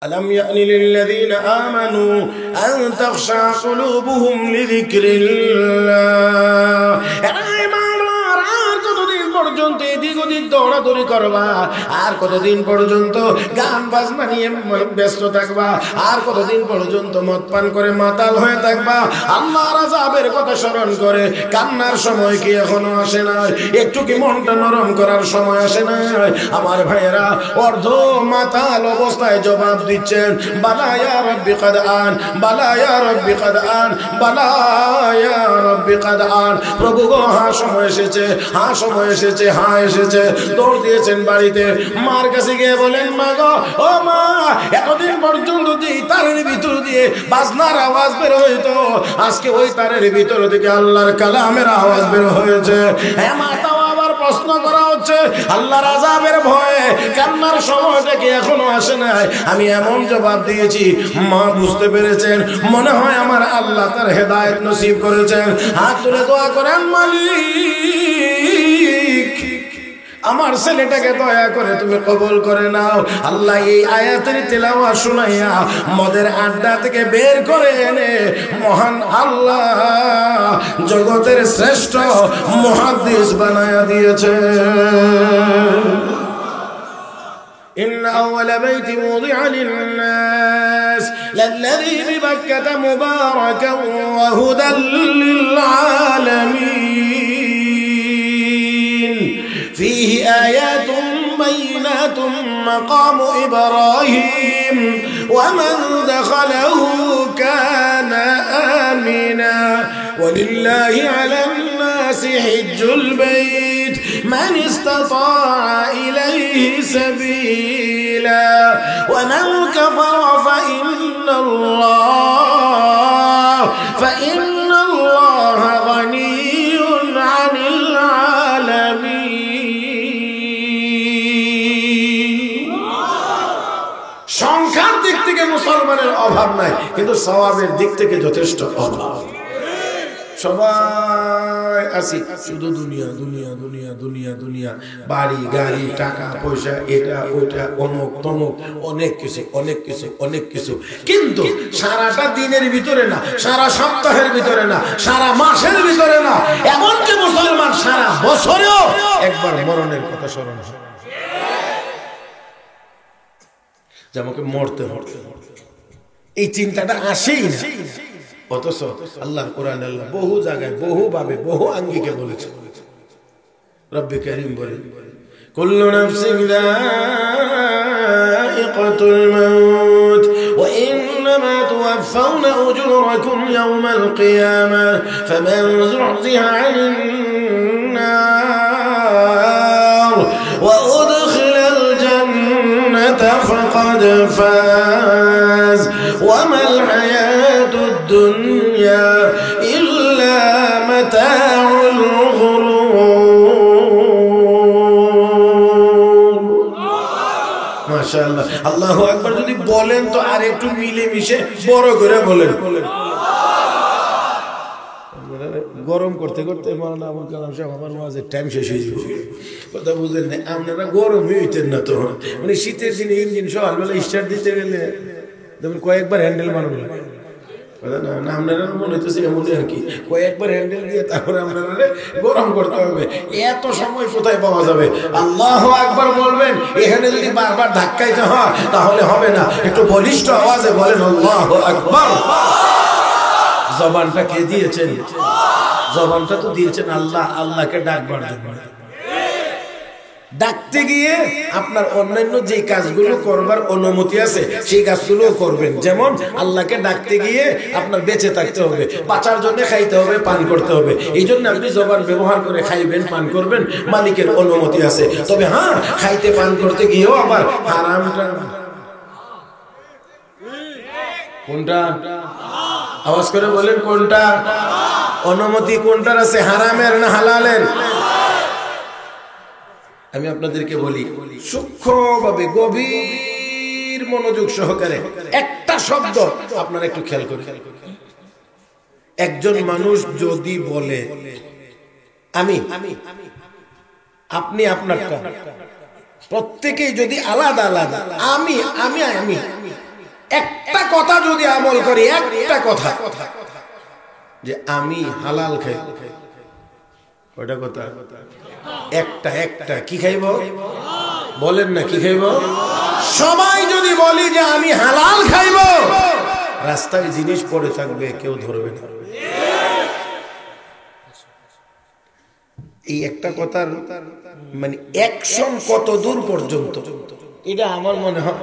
ألم يأن للذين آمنوا أن تخشع قلوبهم لذكر الله পর্যন্ত এদিক ওদিক দৌড়াদৌড়ি করবা, আর কতদিন পর্যন্ত গান বাজনা নিয়ে ব্যস্ত থাকবা, আর কতদিন পর্যন্ত মদ পান করে মাতাল হয়ে থাকবা। আল্লাহর আযাবের কথা স্মরণ করে কান্নার সময় কি এখনো আসে নাই? একটু কি মনটা নরম করার সময় আসে নাই? আমার ভাইয়েরা অর্ধ মাতাল অবস্থায় জবাব দিচ্ছেন, বালা ইয়া রাব্বি কাদ আন, বালা ইয়া রাব্বি কাদ আন, বালা ইয়া রাব্বি কাদ আন। প্রভু গো, হ্যাঁ সময় এসেছে, হ্যাঁ সময় এসেছে, হ্যাঁ এসেছে। দৌড় দিয়েছেন বাড়িতে, মার কাছে গিয়ে বলেন, মা গো, ও মা, এতদিন পর্যন্ত যে তারের ভিতর দিয়ে বাজনার আওয়াজ বের হইতো, আজকে ওই তারের ভিতর থেকে আল্লাহর কালামের আওয়াজ বের হয়েছে। হ্যাঁ মা, তাও আবার প্রশ্ন করা হচ্ছে, আল্লাহর আযাবের ভয়ে কান্নার সময়টা কি এখনো আসে নাই? আমি এমন জবাব দিয়েছি, মা বুঝতে পেরেছেন, মনে হয় আমার আল্লাহ তার হেদায়েত নসিব করেছেন। হাত তুলে দোয়া করেন, মালিক আমার ছেলেটাকে দয়া করে তুমি কবুল করে নাও। আল্লাহ এই আয়াতের তেলাওয়াত শুনাইয়া মদের আড্ডা থেকে বের করে এনে মহান আল্লাহ জগতের শ্রেষ্ঠ মুহাদ্দিস বানায়া দিয়েছে। إن أول بيت وضع للناس للذي ببكة مباركا وهدى للعالمين فيه آيات بينات مقام إبراهيم ومن دخله كان آمنا ولله على الناس حج البيت من استطاع إليه سبيلا ومن كفر فإن الله غني عن العالمين। সংখ্যার দিক থেকে মুসলমানের অভাব নাই, কিন্তু সওয়াবের দিক থেকে যথেষ্ট অভাব। সবাই আসি শুধু দুনিয়া দুনিয়া দুনিয়া দুনিয়া দুনিয়া, বাড়ি গাড়ি টাকা পয়সা, এটা ওইটা অমুক তমুক, অনেক কিছু অনেক কিছু অনেক কিছু, কিন্তু সারাটা দিনের ভিতরে না, সারা সপ্তাহের ভিতরে না, সারা মাসের ভিতরে না, এমনকি মুসলমান সারা বছরেও একবার মরণের কথা স্মরণ হয় যে আমাকে মরতে মরতে এই চিন্তাটা আসেই না। অথচ আল্লাহর কোরআন আল্লাহ বহু জায়গায় বহু ভাবে বহু আঙ্গিকে বলেছে। রব্বে কারীম বলেন, কুল্লু নাফসিন যায়িকাতুল মাউত ওয়া ইন্নামা তুওয়াফাউনা উজুরাকুম ইয়াওমাল কিয়ামাহ ফামান যুহজিহা আনিন নার ওয়া উদখিলাল জান্নাতা ফাকাদ ফাজ ওয়া মাল হায়াতুদ দুনিয়া ইল্লা মাতাউল গুরুর। মাশাআল্লাহ, আল্লাহু আকবার। যদি বলেন তো আর একটু মিলে মিশে বড় করে বলেন। গরম করতে করতে মাওলানা আবুল কালাম সাহেব আমার ওয়াজের টাইম শেষ হয়ে যাবে, কথা বুঝলেন না? আপনারা গরম হইতেন না তো, মানে শীতের দিনে ইঞ্জিন সকালবেলা স্টার্ট দিতে গেলে যেমন কয়েকবার হ্যান্ডেল মারুন না, আপনারা মনে হইতেছে এমন আর কি, কয়েকবার হ্যান্ডেল দিয়ে তারপরে আপনারা গরম করতে হবে। এত সময় কোথায় পাওয়া যাবে? আল্লাহু আকবার বলবেন, এখানে যদি বারবার ধাক্কাইতে হয় তাহলে হবে না। একটু বলিষ্ঠ আওয়াজে বলেন আল্লাহু আকবার। জবানটা কে দিয়েছেন? জবানটা তো দিয়েছেন আল্লাহ, আল্লাহকে ডাকবার জন্য। ডাকতে গিয়ে আপনার অন্যান্য যে কাজগুলো করবার অনুমতি আছে সেই কাজগুলো করবেন। যেমন আল্লাহকে ডাকতে গিয়ে আপনার বেঁচে থাকতে হবে, বাঁচার জন্য খাইতে হবে, পান করতে হবে। এই জন্য আপনি জবান ব্যবহার করে খাইবেন, পান করবেন, মালিকের অনুমতি আছে। তবে হ্যাঁ, খাইতে পান করতে গিয়েও আবার হারামটা কোনটা? আওয়াজ করে বলেন কোনটা? অনুমতি কোনটার আছে, হারামের না হালালের? আমি আপনাদেরকে বলি সূক্ষ্মভাবে গভীর মনোযোগ সহকারে একটা শব্দ আপনারা একটু খেয়াল করেন। একজন মানুষ যদি বলে আমি, আপনি আপনারটা, প্রত্যেকেই যদি আলাদা আলাদা আমি আমি আমি একটা কথা যদি আমল করি, একটা কথা যে আমি হালাল খাই, ওটা কথা একটা কি খাইব বলেন না, কি খাইব? সবাই যদি বলি যে আমি হালাল খাইব, রাস্তায় জিনিস পড়ে থাকবে, কেউ ধরবে না। এই একটা কথার মানে অ্যাকশন কত দূর পর্যন্ত, এটা আমার মনে হয়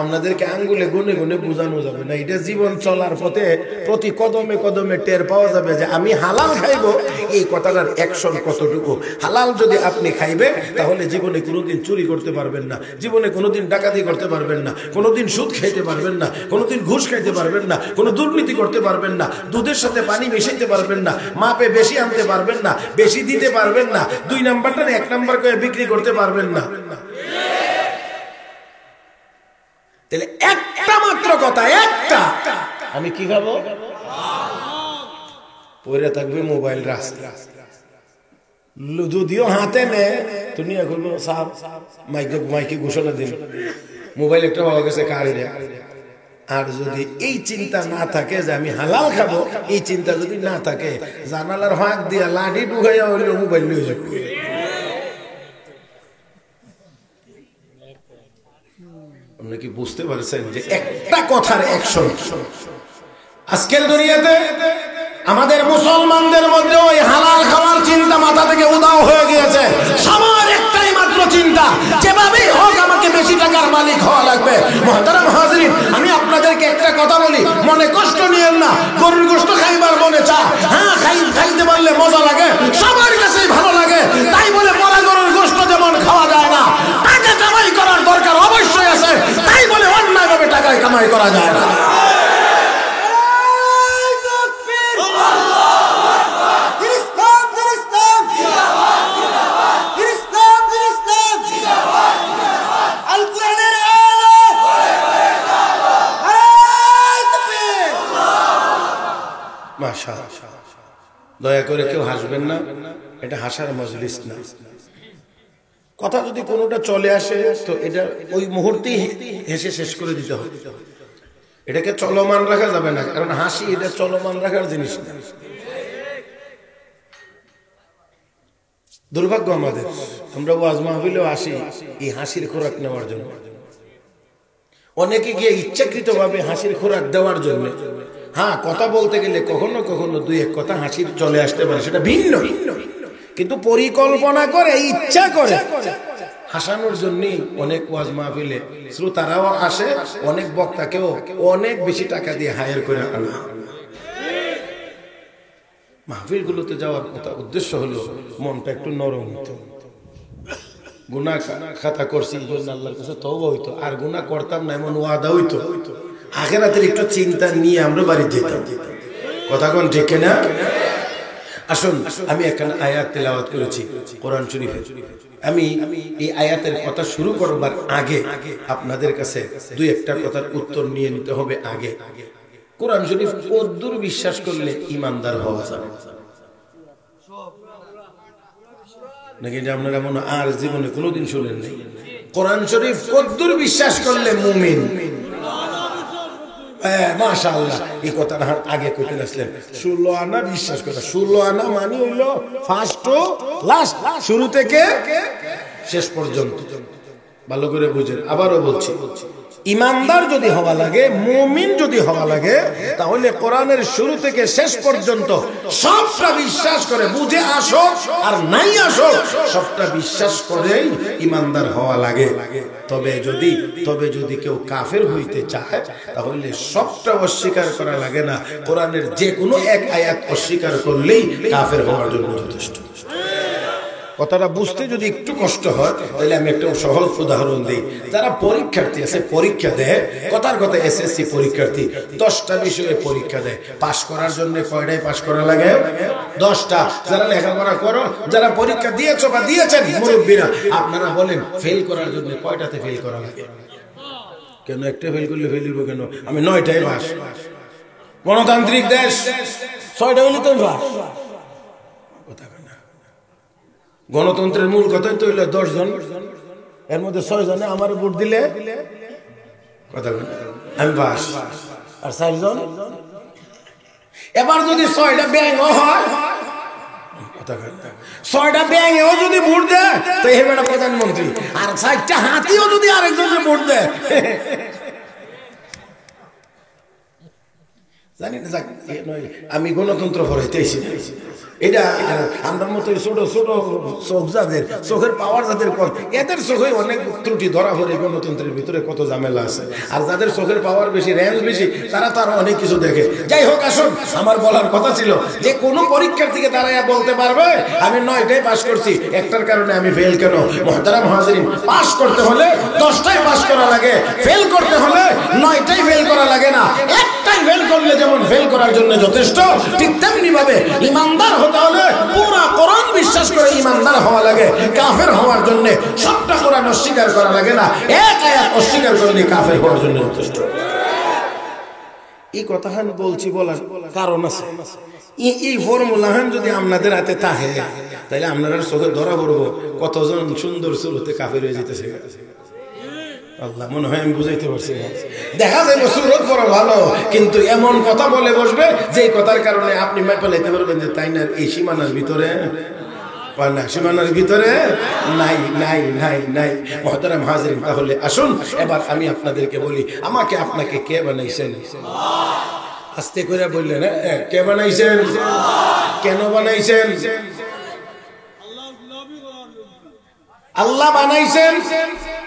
আপনাদেরকে আঙ্গুলে গুনে গুনে বোঝানো যাবে না। এটা জীবন চলার পথে প্রতি কদমে কদমে টের পাওয়া যাবে যে আমি হালাল খাইব, এই কথাটার অ্যাকশন কতটুকু। হালাল যদি আপনি খাইবেন, তাহলে জীবনে কোনোদিন চুরি করতে পারবেন না, জীবনে কোনোদিন ডাকাতি করতে পারবেন না, কোনোদিন সুদ খাইতে পারবেন না, কোনোদিন ঘুষ খাইতে পারবেন না, কোনো দুর্নীতি করতে পারবেন না, দুধের সাথে পানি মিশাইতে পারবেন না, মাপে বেশি আনতে পারবেন না, বেশি দিতে পারবেন না, 2 নাম্বারটা 1 নাম্বার করে বিক্রি করতে পারবেন না। তাহলে একটা মাত্র কথা, একটা, আমি কি খাবো? পরে থাকবে মোবাইল রাস্তা, যদিও হাতে নে তুমি এখন মাইকে ঘোষণা দিন মোবাইল একটা পাওয়া গেছে কারে। আর যদি এই চিন্তা না থাকে যে আমি হালাল খাবো, এই চিন্তা যদি না থাকে, জানালার হাত দিয়া লাঠি ঢুকাইয়া হইল মোবাইল নিয়ে যাবে। আপনি কি বুঝতে পারছেন যে একটা কথার অ্যাকশন? আজকের দুনিয়াতে আমাদের মুসলমানদের মধ্যে ওই হালাল খাওয়ার চিন্তা মাথা থেকে উধাও হয়ে গিয়েছে। সবার একটাই মাত্র চিন্তা, যেভাবেই হোক আমাকে বেশি টাকার মালিক হওয়া লাগবে। মুহতারাম হাজরিন, আমি আপনাদেরকে একটা কথা বলি, মনে কষ্ট নিয়েন না। গরুর গোশত খাইবার মনে চায়, হ্যাঁ খাইতে পারলে মজা লাগে, সবার কাছেই ভালো লাগে। তাই বলে মরা গরুর গোশত যেমন খাওয়া যায় না, টাকা কামাই করার দরকার অবশ্যই আছে, তাই বলে অন্যায়ভাবে টাকা কামাই করা যায় না। দয়া করে কেউ হাসবেন না, এটা হাসার মজলিস না। কথা যদি কোনোটা চলে আসে তো এটা ওই মুহূর্তেই হেসে শেষ করে দিতে হবে। এটাকে চলমান রাখা যাবে না, কারণ হাসি এটা চলমান রাখার জিনিস না। দুর্ভাগ্য আমাদের, আমরা ওয়াজ মাহফিলেও আসি এই হাসির খোরাক নেওয়ার জন্য। অনেকে গিয়ে ইচ্ছাকৃতভাবে হাসির খোরাক দেওয়ার জন্য। হ্যাঁ, কথা বলতে গেলে কখনো কখনো 2-1 কথা হাসির চলে আসতে পারে, সেটা ভিন্ন, কিন্তু পরিকল্পনা করে ইচ্ছা করে হাসানোর জন্যই অনেক ওয়াজ মাহফিলে শ্রোতারাও আসে, অনেক বক্তাকেও অনেক বেশি টাকা দিয়ে হায়ার করে আনা। মাহফিলগুলোতে যাওয়ার কথা উদ্দেশ্য হলো মনটা একটু নরম হতো। গুনাহ খাতা করছি আল্লাহর কাছে তওবা হইতো, আর গুনাহ করতাম না এমন ওয়াদা হইতো। আখিরাতের একটু চিন্তা নিয়ে আমরা বাড়ি যেতাম। কথা কোন ঠিক না? আসুন, আমি এখানে আয়াত তেলাওয়াত করেছি কোরআন শরীফে। আমি এই আয়াতের কথা শুরু করবার আগে আপনাদের কাছে 2-1টা কথার উত্তর নিয়ে নিতে হবে। আগে কোরআন শরীফ কদ্দুর বিশ্বাস করলে ইমানদার হওয়া যায় নাকি? যে আপনারা মনে আর জীবনে কোনোদিন শুনেন নাই। কোরআন শরীফ কদ্দুর বিশ্বাস করলে মুমিন। মাশাআল্লাহ, এই কথাটা আগে কইতে আসলেন। 16 আনা বিশ্বাস করে, 16 আনা মানে হইলো ফার্স্ট টু লাস্ট, শুরু থেকে শেষ পর্যন্ত। ভালো করে বুঝেন, আবারও বলছি, ইমানদার যদি হওয়া লাগে, মুমিন যদি হওয়া লাগে, তাহলে কোরআনের শুরু থেকে শেষ পর্যন্ত সবটা বিশ্বাস করে, বুঝে আসো আর নাই আসো সবটা বিশ্বাস করেই ইমানদার হওয়া লাগে। তবে যদি কেউ কাফের হইতে চায়, তাহলে সবটা অস্বীকার করা লাগে না, কোরআনের যে কোনো এক আয়াত অস্বীকার করলেই কাফের হওয়ার জন্য যথেষ্ট। কথাটা বুঝতে যদি একটু কষ্ট হয়, তাহলে আমি একটা সহজ উদাহরণ দিই। যারা পরীক্ষার্থী আছে, পরীক্ষা দেয়, কথার কথা এসএসসি পরীক্ষার্থী 10টা বিষয়ে পরীক্ষা দেয়। পাস করার জন্য কয়টায় পাস করা লাগে? 10টা। যারা লেখাপড়া করো, যারা পরীক্ষা দিয়েছো বা দিয়েছেন মুরব্বীরা, আপনারা বলেন ফেল করার জন্য কয়টাতে ফেল করা লাগে? কেন একটা ফেল করলে ফেল দিব কেন? আমি 9টায় পাস। গণতান্ত্রিক দেশ, 6টা হলে তো পাস। গণতন্ত্রের মূল কথাই তো হইলো 10 জন, এর মধ্যে 6 জনে আমার ভোট দিলে কথা আমি 5 আর 4 জন। এবার যদি 6টা ব্যাঙও হয়, 6টা ব্যাঙেও যদি ভোট দেয় তো এই বেটা প্রধানমন্ত্রী, আর 4টা হাতিও যদি আরেকজনকে ভোট দেয়, জানি না। আমি গণতন্ত্র পড়াইতেছি, এটা আমার মতো ছোট ছোট চোখ যাদের, চোখের পাওয়ার যাদের কম, এদের চোখে অনেক ত্রুটি ধরা পড়ে। গণতন্ত্রের ভিতরে কত ঝামেলা আছে। আর যাদের চোখের পাওয়ার বেশি, রেঞ্জ বেশি, তারা তো আরো অনেক কিছু দেখে। যাই হোক, আসুন, আমার বলার কথা ছিল যে কোনো পরীক্ষার্থীকে দাঁড়াইয়া বলতে পারবে আমি 9টায় পাস করছি, একটার কারণে আমি ফেল কেন? মুহতারাম হাজিরিন, পাস করতে হলে 10টায় পাস করা লাগে, ফেল করতে হলে 9টায় ফেল করা লাগে না। একটাই ফেল করলে যেমন ফেল করার জন্য যথেষ্ট, ঠিক তেমনি ভাবে ইমানদার হতে হলে পুরা কোরআন বিশ্বাস করে ইমানদার হওয়া লাগে। কাফের হওয়ার জন্য সবটা কোরআন অস্বীকার করা লাগে না, এক আয়াত অস্বীকার করলে কাফের হওয়ার জন্য যথেষ্ট। এই কথা বলছি, বলার কারণ আছে। এই ফর্মুলা যদি আপনাদের হাতে থাকে, তাহলে আপনারা চোখে ধরা পড়বো কতজন সুন্দর সুরতে কাফের হয়ে যেতেছে। আল্লাহ, মনে হয় আমি বুঝাইতে পারছি। দেখা যাবে সুরত বড় ভালো, কিন্তু এমন কথা বলে বসবে যে কথার কারণে আপনি মেপে লাইতে পারবেন যে তাই না, এই সীমানার ভিতরে না, সীমানার ভিতরে নাই নাই নাই নাই। মুহতারাম হাজিরিন, তাহলে আসুন এবার আমি আপনাদেরকে বলি, আমাকে আপনাকে কে বানাইছেন? আস্তে করে বললেন, কে বানাইছেন? কেন বানাইছেন? আল্লাহ বানাইছেন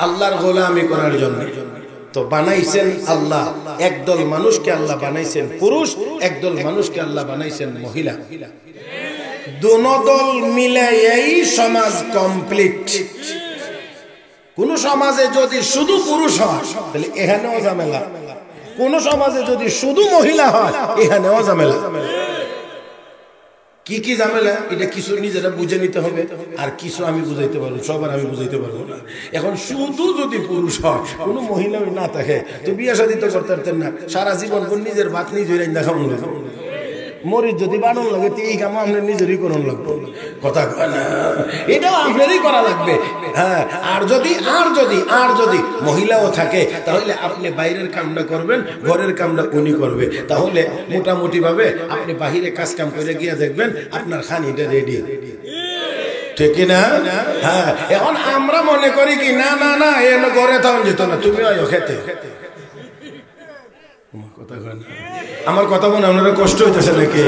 আল্লাহর গোলামি করার জন্য। তো বানাইছেন আল্লাহ, একদল মানুষকে আল্লাহ বানাইছেন পুরুষ, একদল মানুষকে আল্লাহ বানাইছেন মহিলা। দোনো দল মিলে এই সমাজ কমপ্লিট। কোন সমাজে যদি শুধু পুরুষ হয় তাহলে এখানেও ঝামেলা, কোন সমাজে যদি শুধু মহিলা হয় এখানেও ঝামেলা। কি কি ঝামেলা, এটা কিছু নিজেরা বুঝে নিতে হবে, আর কিছু আমি বুঝাইতে পারবো, সবার আমি বুঝাইতে পারবো না। এখন শুধু যদি পুরুষ হয়, কোনো মহিলা না থাকে, তো বিয়ে শাদী তো করতে পারতেন না, সারা জীবন নিজের ভাত নিজের দেখাবো। মরিচ যদি বানানো লাগে তো এই কাম আপনার নিজেরই করুন লাগবে। কথা কয় না, এটাও আপনারই করা লাগবে। হ্যাঁ, আর যদি মহিলাও থাকে তাহলে আপনি বাইরের কামটা করবেন, ঘরের কামটা উনি করবে। তাহলে মোটামুটি ভাবে আপনি বাহিরে কাজ কাম করে গিয়ে দেখবেন আপনার খানিটা রেডি, ঠিক না? হ্যাঁ, এখন আমরা মনে করি কি না না না, এন ঘরে তখন যেত না, তুমি খেতে। আমার কথা মনে আপনারা কষ্ট হইতেছে নাকি?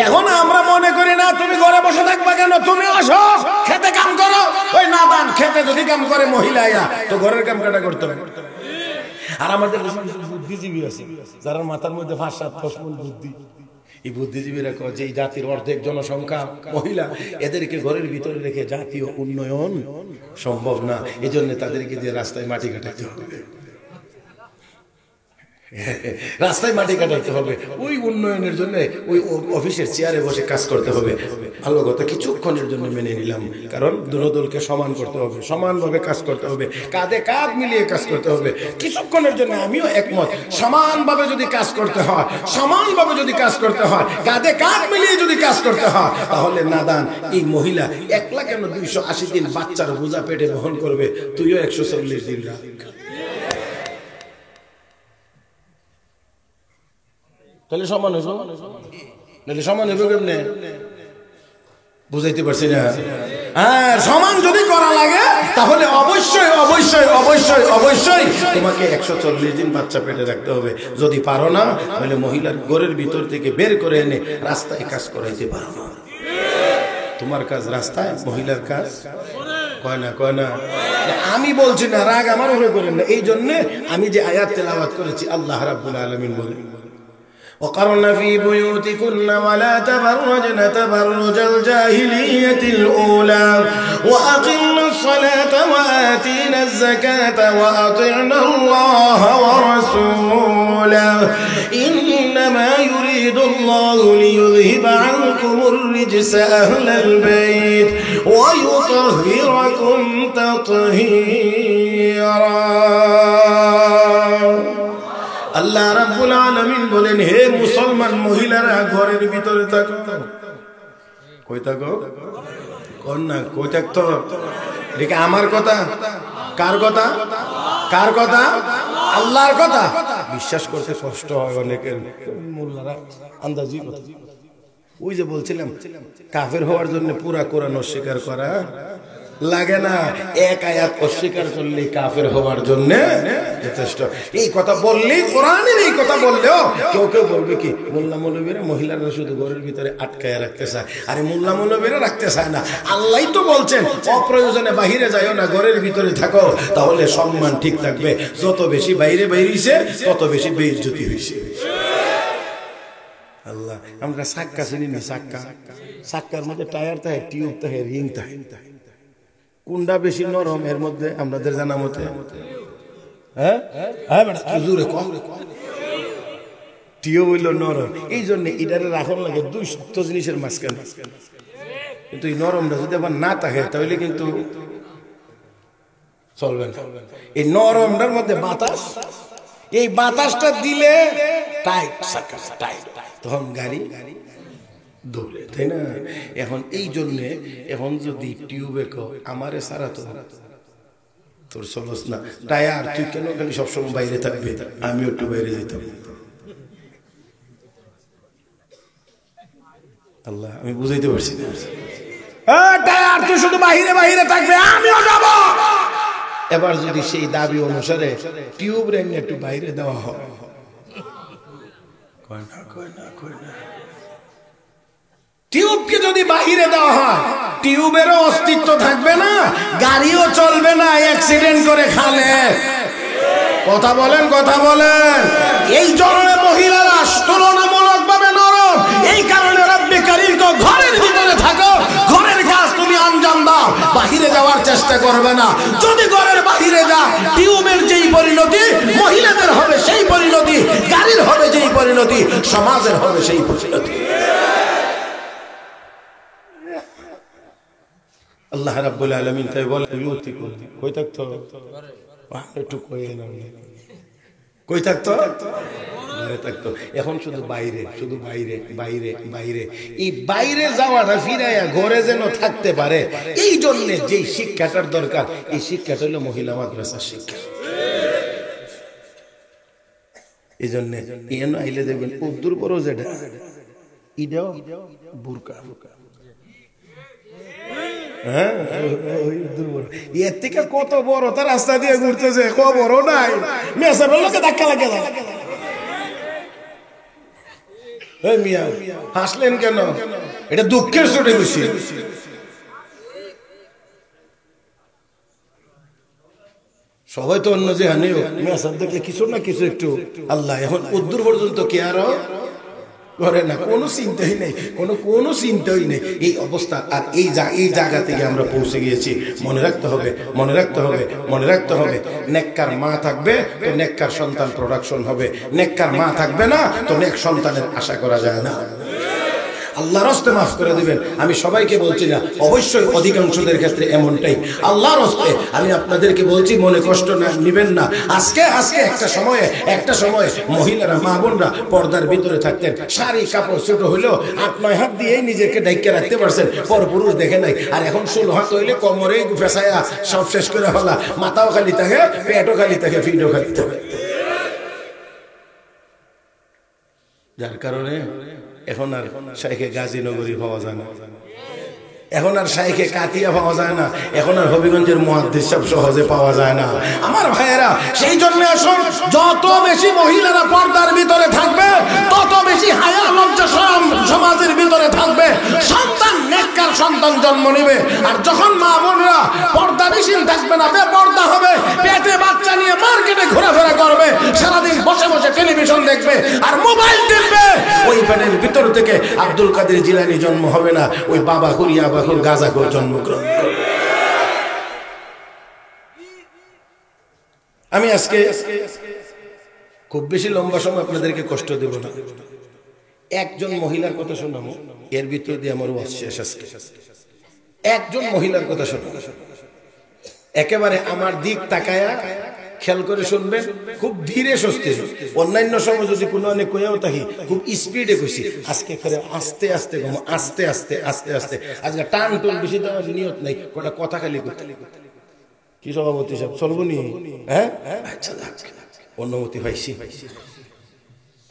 এখন আমরা মনে করি না তুমি ঘরে বসে থাকবা কেন, তুমি আসো খেতে কাম করো। ওই না দান খেতে যদি কাম করে মহিলা, তো ঘরের কাম কাটা করতে হবে। আর আমাদের বুদ্ধিজীবী আছে যারা মাথার মধ্যে 5-7 মণ বুদ্ধি, এই বুদ্ধিজীবীরা কয় যে এই জাতির অর্ধেক জনসংখ্যা মহিলা, এদেরকে ঘরের ভিতরে রেখে জাতীয় উন্নয়ন সম্ভব না, এজন্য তাদেরকে যে রাস্তায় মাটি কাটাতে হবে, রাস্তায় মাটি কাটাইতে হবে। ওই উন্নয়নের জন্য ওই অফিসের চেয়ারে বসে কাজ করতে হবে। ভালো কথা, কিছুক্ষণের জন্য মেনে নিলাম, কারণ দুনো দলকে সমান করতে হবে, সমানভাবে কাজ করতে হবে, কাঁধে কাঁধ মিলিয়ে কাজ করতে হবে। কিছুক্ষণের জন্য আমিও একমত, সমানভাবে যদি কাজ করতে হয়, সমানভাবে যদি কাজ করতে হয়, কাঁধে কাঁধ মিলিয়ে যদি কাজ করতে হয়, তাহলে নাদান এই মহিলা একলা কেন 280 দিন বাচ্চার বোঝা পেটে বহন করবে, তুইও 140 দিন রাখ। তাহলে সমান হইব, নাহলে সমান হইব কেমনে? বুঝাইতে পারছি না? হ্যাঁ, সমান যদি করা লাগে তাহলে অবশ্যই অবশ্যই অবশ্যই অবশ্যই তোমাকে 140 দিন বাচ্চা পেটে রাখতে হবে। যদি পারো না তাহলে মহিলার ঘরের ভিতর থেকে বের করে এনে রাস্তায় কাজ করাইতে পারো না। তোমার কাজ রাস্তায়, মহিলার কাজ কয় না। আমি বলছি না, রাগ আমার উপরে করেন না। এই জন্য আমি যে আয়াত তেলাওয়াত করেছি, আল্লাহ রাব্বুল আলামিন বলেন, وقرن في بيوتكن ولا تبرجن تبرج الجاهلية الأولى وأقمنا الصلاة وآتينا الزكاة وأطعنا الله ورسوله إنما يريد الله ليذهب عنكم الرجس أهل البيت ويطهركم تطهيرا। আল্লাহ রাব্বুল আলামিন বলেন, হে মুসলমান মহিলারা ঘরের ভিতরে থাকো। কই থাকো? কোন না কই থাকতো? এটা আমার কথা? কার কথা? কার কথা? আল্লাহর কথা বিশ্বাস করতে কষ্ট হয় অনেকের। মোল্লারা আন্দাজি কথা। ওই যে বলছিলাম কাফের হওয়ার জন্য পুরা কোরআন অস্বীকার করা লাগে না, এক আয়াত অস্বীকার করলে কাফের হওয়ার জন্য যথেষ্ট। এই কথা বললেই, কোরআনের এই কথা বললেও কেউ কেউ বলবে কি মোল্লা মৌলবীরা মহিলারা শুধু ঘরের ভিতরে আটকায় রাখতে চায়। আরে মোল্লা মৌলবীরা রাখতে চায় না, আল্লাহই তো বলছেন অপ্রয়োজনে বাহিরে যাইও না, ঘরের ভিতরে থাকো, তাহলে সম্মান ঠিক থাকবে। যত বেশি বাইরে বাইরেছে তত বেশি বেইজ্জতি হয়েছে। আল্লাহ, আমরা চাক্কা চিনি না, চাক্কা, চাক্কার মধ্যে টায়ার থাকে, টিউব থাকে, রিং থাকে, কোনটা বেশি নরম এর মধ্যে আপনাদের জানা মতে? হ্যাঁ হ্যাঁ বেটা জোরে কম। টিউব হইল নরম, এই জন্য এটারে রাখন লাগে দুই শক্ত জিনিসের মাঝখানে। কিন্তু এই নরমটা যদি আবার না থাকে তাহলে কিন্তু চলবে না। এই নরমটার মধ্যে বাতাস, এই বাতাসটা দিলে টাইট, চাক্কা টাইট, তখন গাড়ি দৌড়ে, তাই না? এখন এই জন্য এখন যদি টিউবে আমারে সারা তো তোর চলস না টায়ার, তুই কেন খালি সবসময় বাইরে থাকবি, আমিও একটু বাইরে যেতাম। আল্লাহ, আমি বুঝাইতে পারছি না। টায়ার তুই শুধু বাহিরে বাহিরে থাকবে, আমিও যাব। এবার যদি সেই দাবি অনুসারে টিউব রেন একটু বাইরে দেওয়া হয়, কয় না কয় না কয় না, টিউবকে যদি বাহিরে দেওয়া হয় টিউবেরও অস্তিত্ব থাকবে না, গাড়িও চলবে না, অ্যাক্সিডেন্ট করে খালে। কথা বলেন, কথা বলেন। এই জন্য মহিলারা তুলনামূলক ভাবে নরম। এই কারণে রব্বে কারীম তো ঘরের ভিতরে থাকো, ঘরের কাজ তুমি আঞ্জাম দাও, বাহিরে যাওয়ার চেষ্টা করবে না। যদি ঘরের বাহিরে যা, টিউবের যেই পরিণতি মহিলাদের হবে সেই পরিণতি, গাড়ির হবে যেই পরিণতি সমাজের হবে সেই পরিণতি। আল্লাহ রাব্বুল আলামিন তাই বলে, কই থাকতো একটু কই থাকতো, থাকতো। এখন শুধু বাইরে, শুধু বাইরে বাইরে বাইরে। এই বাইরে যাওয়াটা ফিরাইয়া ঘরে যেন থাকতে পারে, এই জন্য যেই শিক্ষাটার দরকার, এই শিক্ষাটা হলো মহিলা মাদ্রাসার শিক্ষা। এই জন্য এন আইলে দেখবেন উদ্দুর বড় যেটা ইডাও বুরকা, হ্যাঁ এর থেকে কত বড় তার রাস্তা দিয়ে ঘুরতেছে, খবর নাই, মেসাবের লোকে ধাক্কা লাগে। মিয়া হাসলেন কেন? এটা দুঃখের চোটে খুশি। সবাই তো অন্য যে হানিও মেসাব দেখলে কিছু না কিছু একটু আল্লাহ। এখন উদ্দূর পর্যন্ত কে আর করে না, কোনো চিন্তাই নেই, কোনো চিন্তাই নেই এই অবস্থা। আর এই জায়গা থেকে আমরা পৌঁছে গিয়েছি। মনে রাখতে হবে, মনে রাখতে হবে, মনে রাখতে হবে, নেককার মা থাকবে তো নেককার সন্তান প্রোডাকশন হবে, নেককার মা থাকবে না তো নেক সন্তানের আশা করা যায় না। আল্লাহর হস্তে মাফ করে দিবেন। আমি সবাইকে বলছি না, অবশ্যই অধিকাংশদের ক্ষেত্রে এমনটাই। আল্লাহর হস্তে আমি আপনাদেরকে বলছি, মনে কষ্ট না নিবেন না। আজকে একটা সময়ে মহিলারা, মা বোনরা পর্দার ভিতরে থাকতেন, শাড়ি কাপড় ছোট হইলেও 8-9 হাত দিয়েই নিজেকে ঢাইকা রাখতে পারছেন, পরপুরুষ দেখে নাই। আর এখন 16 হাত হইলে কোমরেই ফেসায়া সব শেষ করে ফেলা, মাথাও খালি থাকে, পেটও খালি থাকে, ফিটও খালি থাকে। যার কারণে এখন আর শাইখে গাজীনগরী পাওয়া যায় না, এখন আর শাইখে কাতিয়া পাওয়া যায় না, এখন আর হবিগঞ্জের মুহাদ্দিস সব সহজে পাওয়া যায় না। আমার ভাইয়েরা, সেই জন্য আসুন, যত বেশি মহিলারা পর্দার ভিতরে থাকবে তত বেশি হায়া লজ্জা শরম সমাজের ভিতরে থাকবে, সন্তান নেককার সন্তান জন্ম নেবে। আর যখন মা বোনরা পর্দাবিহীন থাকবে না, বেপর্দা হবে, পেটে বাচ্চা নিয়ে মার্কেটে ঘোরাফেরা করবে, সারাদিন বসে বসে টেলিভিশন দেখবে আর মোবাইল দেখবে, ওই পেটের ভিতর থেকে আব্দুল কাদের জিলানী জন্ম হবে না, ওই বাবা হুরিয়া গাজাখোর জন্মগ্রহণ করবে। আমি আজকে খুব বেশি লম্বা সময় আপনাদেরকে কষ্ট দেব না, একজন মহিলার কথা শোনাবো, এর ভিতর দিয়ে আমার ওয়াজ শেষ। আজকে একজন মহিলার কথা শোনাবো, একেবারে আমার দিক তাকায়া খেয়াল করে শুনবেন, খুব ধীরে সুস্থে। অন্যান্য সময় যদি কোনো অনেক কইয়াও থাকি খুব স্পিডে কইছি, আজকে করে আস্তে আস্তে আস্তে আস্তে আস্তে আস্তে। আজকে টান টুন বেশি দেওয়ার নিয়ত নাই, কটা কথা খালি করতে। কি সভাপতি সাহেব চলবো নি? হ্যাঁ আচ্ছা, অনুমতি পাইছি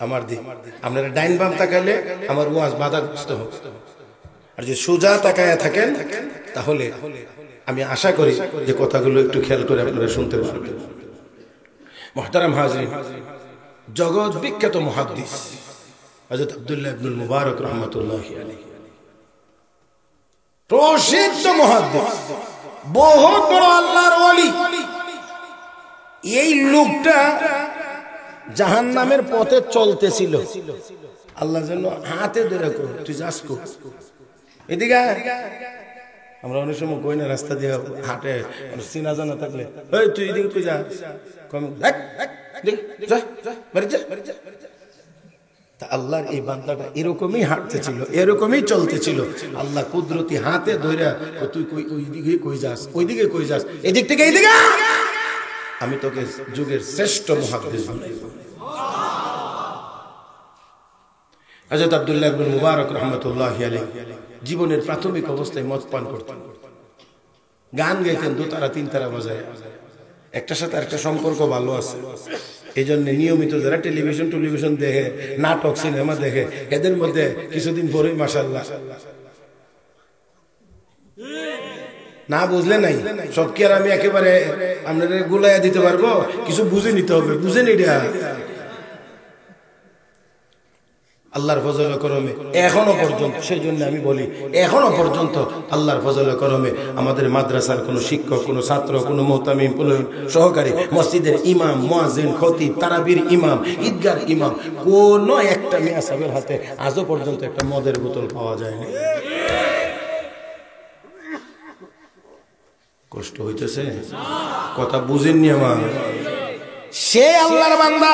আমার দিন আপনারা ডাইন বাম তাকাইলে আমার ওয়াজ বাধাগ্রস্ত হোক, আর যদি সোজা তাকায়া থাকেন তাহলে আমি আশা করি যে কথাগুলো একটু খেয়াল করে আপনারা শুনতে পারবেন। মুহতারাম হাজরিন, জগৎ বিখ্যাত মুহাদ্দিস হযরত আব্দুল্লাহ ইবনুল মুবারক রাহমাতুল্লাহি আলাইহি, প্রসিদ্ধ মুহাদ্দিস, বহুত বড় আল্লাহর ওলি। এই লোকটা জাহান্নামের পথে চলতেছিল, আল্লাহ যেন হাতে ধরে কো তুই যাস কো এদিকে। আমরা অনেক সময় কই না রাস্তা দিয়ে হাঁটে, চিনা জানা থাকলে এই তুই এদিকে তুই যা, তা আল্লাহর এই বান্দাটা এরকমই হাঁটতেছিল, এরকমই চলতেছিল। আল্লাহ কুদরতি হাতে ধইরা তুই কই ওইদিকে কই যাস, ওইদিকে কই যাস, এদিক থেকে এইদিকে, আমি তোকে যুগের শ্রেষ্ঠ মুহাদ্দিস বানাইব। হযরত আব্দুল্লাহ ইবনে মুবারক রাহমাতুল্লাহি আলাইহি জীবনের প্রাথমিক অবস্থায় মদ পান করতেন, গান গাইতেন, দোতারা তিনতারা বাজায়। একটার সাথে একটা সম্পর্ক ভালো আছে, এই জন্য নিয়মিত যারা টেলিভিশন দেখে, নাটক সিনেমা দেখে, এদের মধ্যে কিছুদিন পরেই মাশাআল্লাহ না বুঝলে নাই, সব কি আর আমি একেবারে আপনাদের গুলাইয়া দিতে পারবো? কিছু বুঝে নিতে হবে, বুঝেন এটা আল্লাহর ফজল করমে এখনো পর্যন্ত। সেই জন্য আমি বলি এখনো পর্যন্ত আল্লাহর ফজল করমে আমাদের মাদ্রাসার কোনো শিক্ষক, কোনো ছাত্র, কোনো মুহতামিম, কোনো সহকারী, মসজিদের ইমাম, মুয়াজ্জিন, খতিব, তারাবির ইমাম, ঈদগার ইমাম, কোনো একটা মিয়া সাহেবের হাতে আজও পর্যন্ত একটা মদের বোতল পাওয়া যায়নি। কষ্ট হইতেছে, কথা বুঝেননি আমার। সে আল্লাহর বান্দা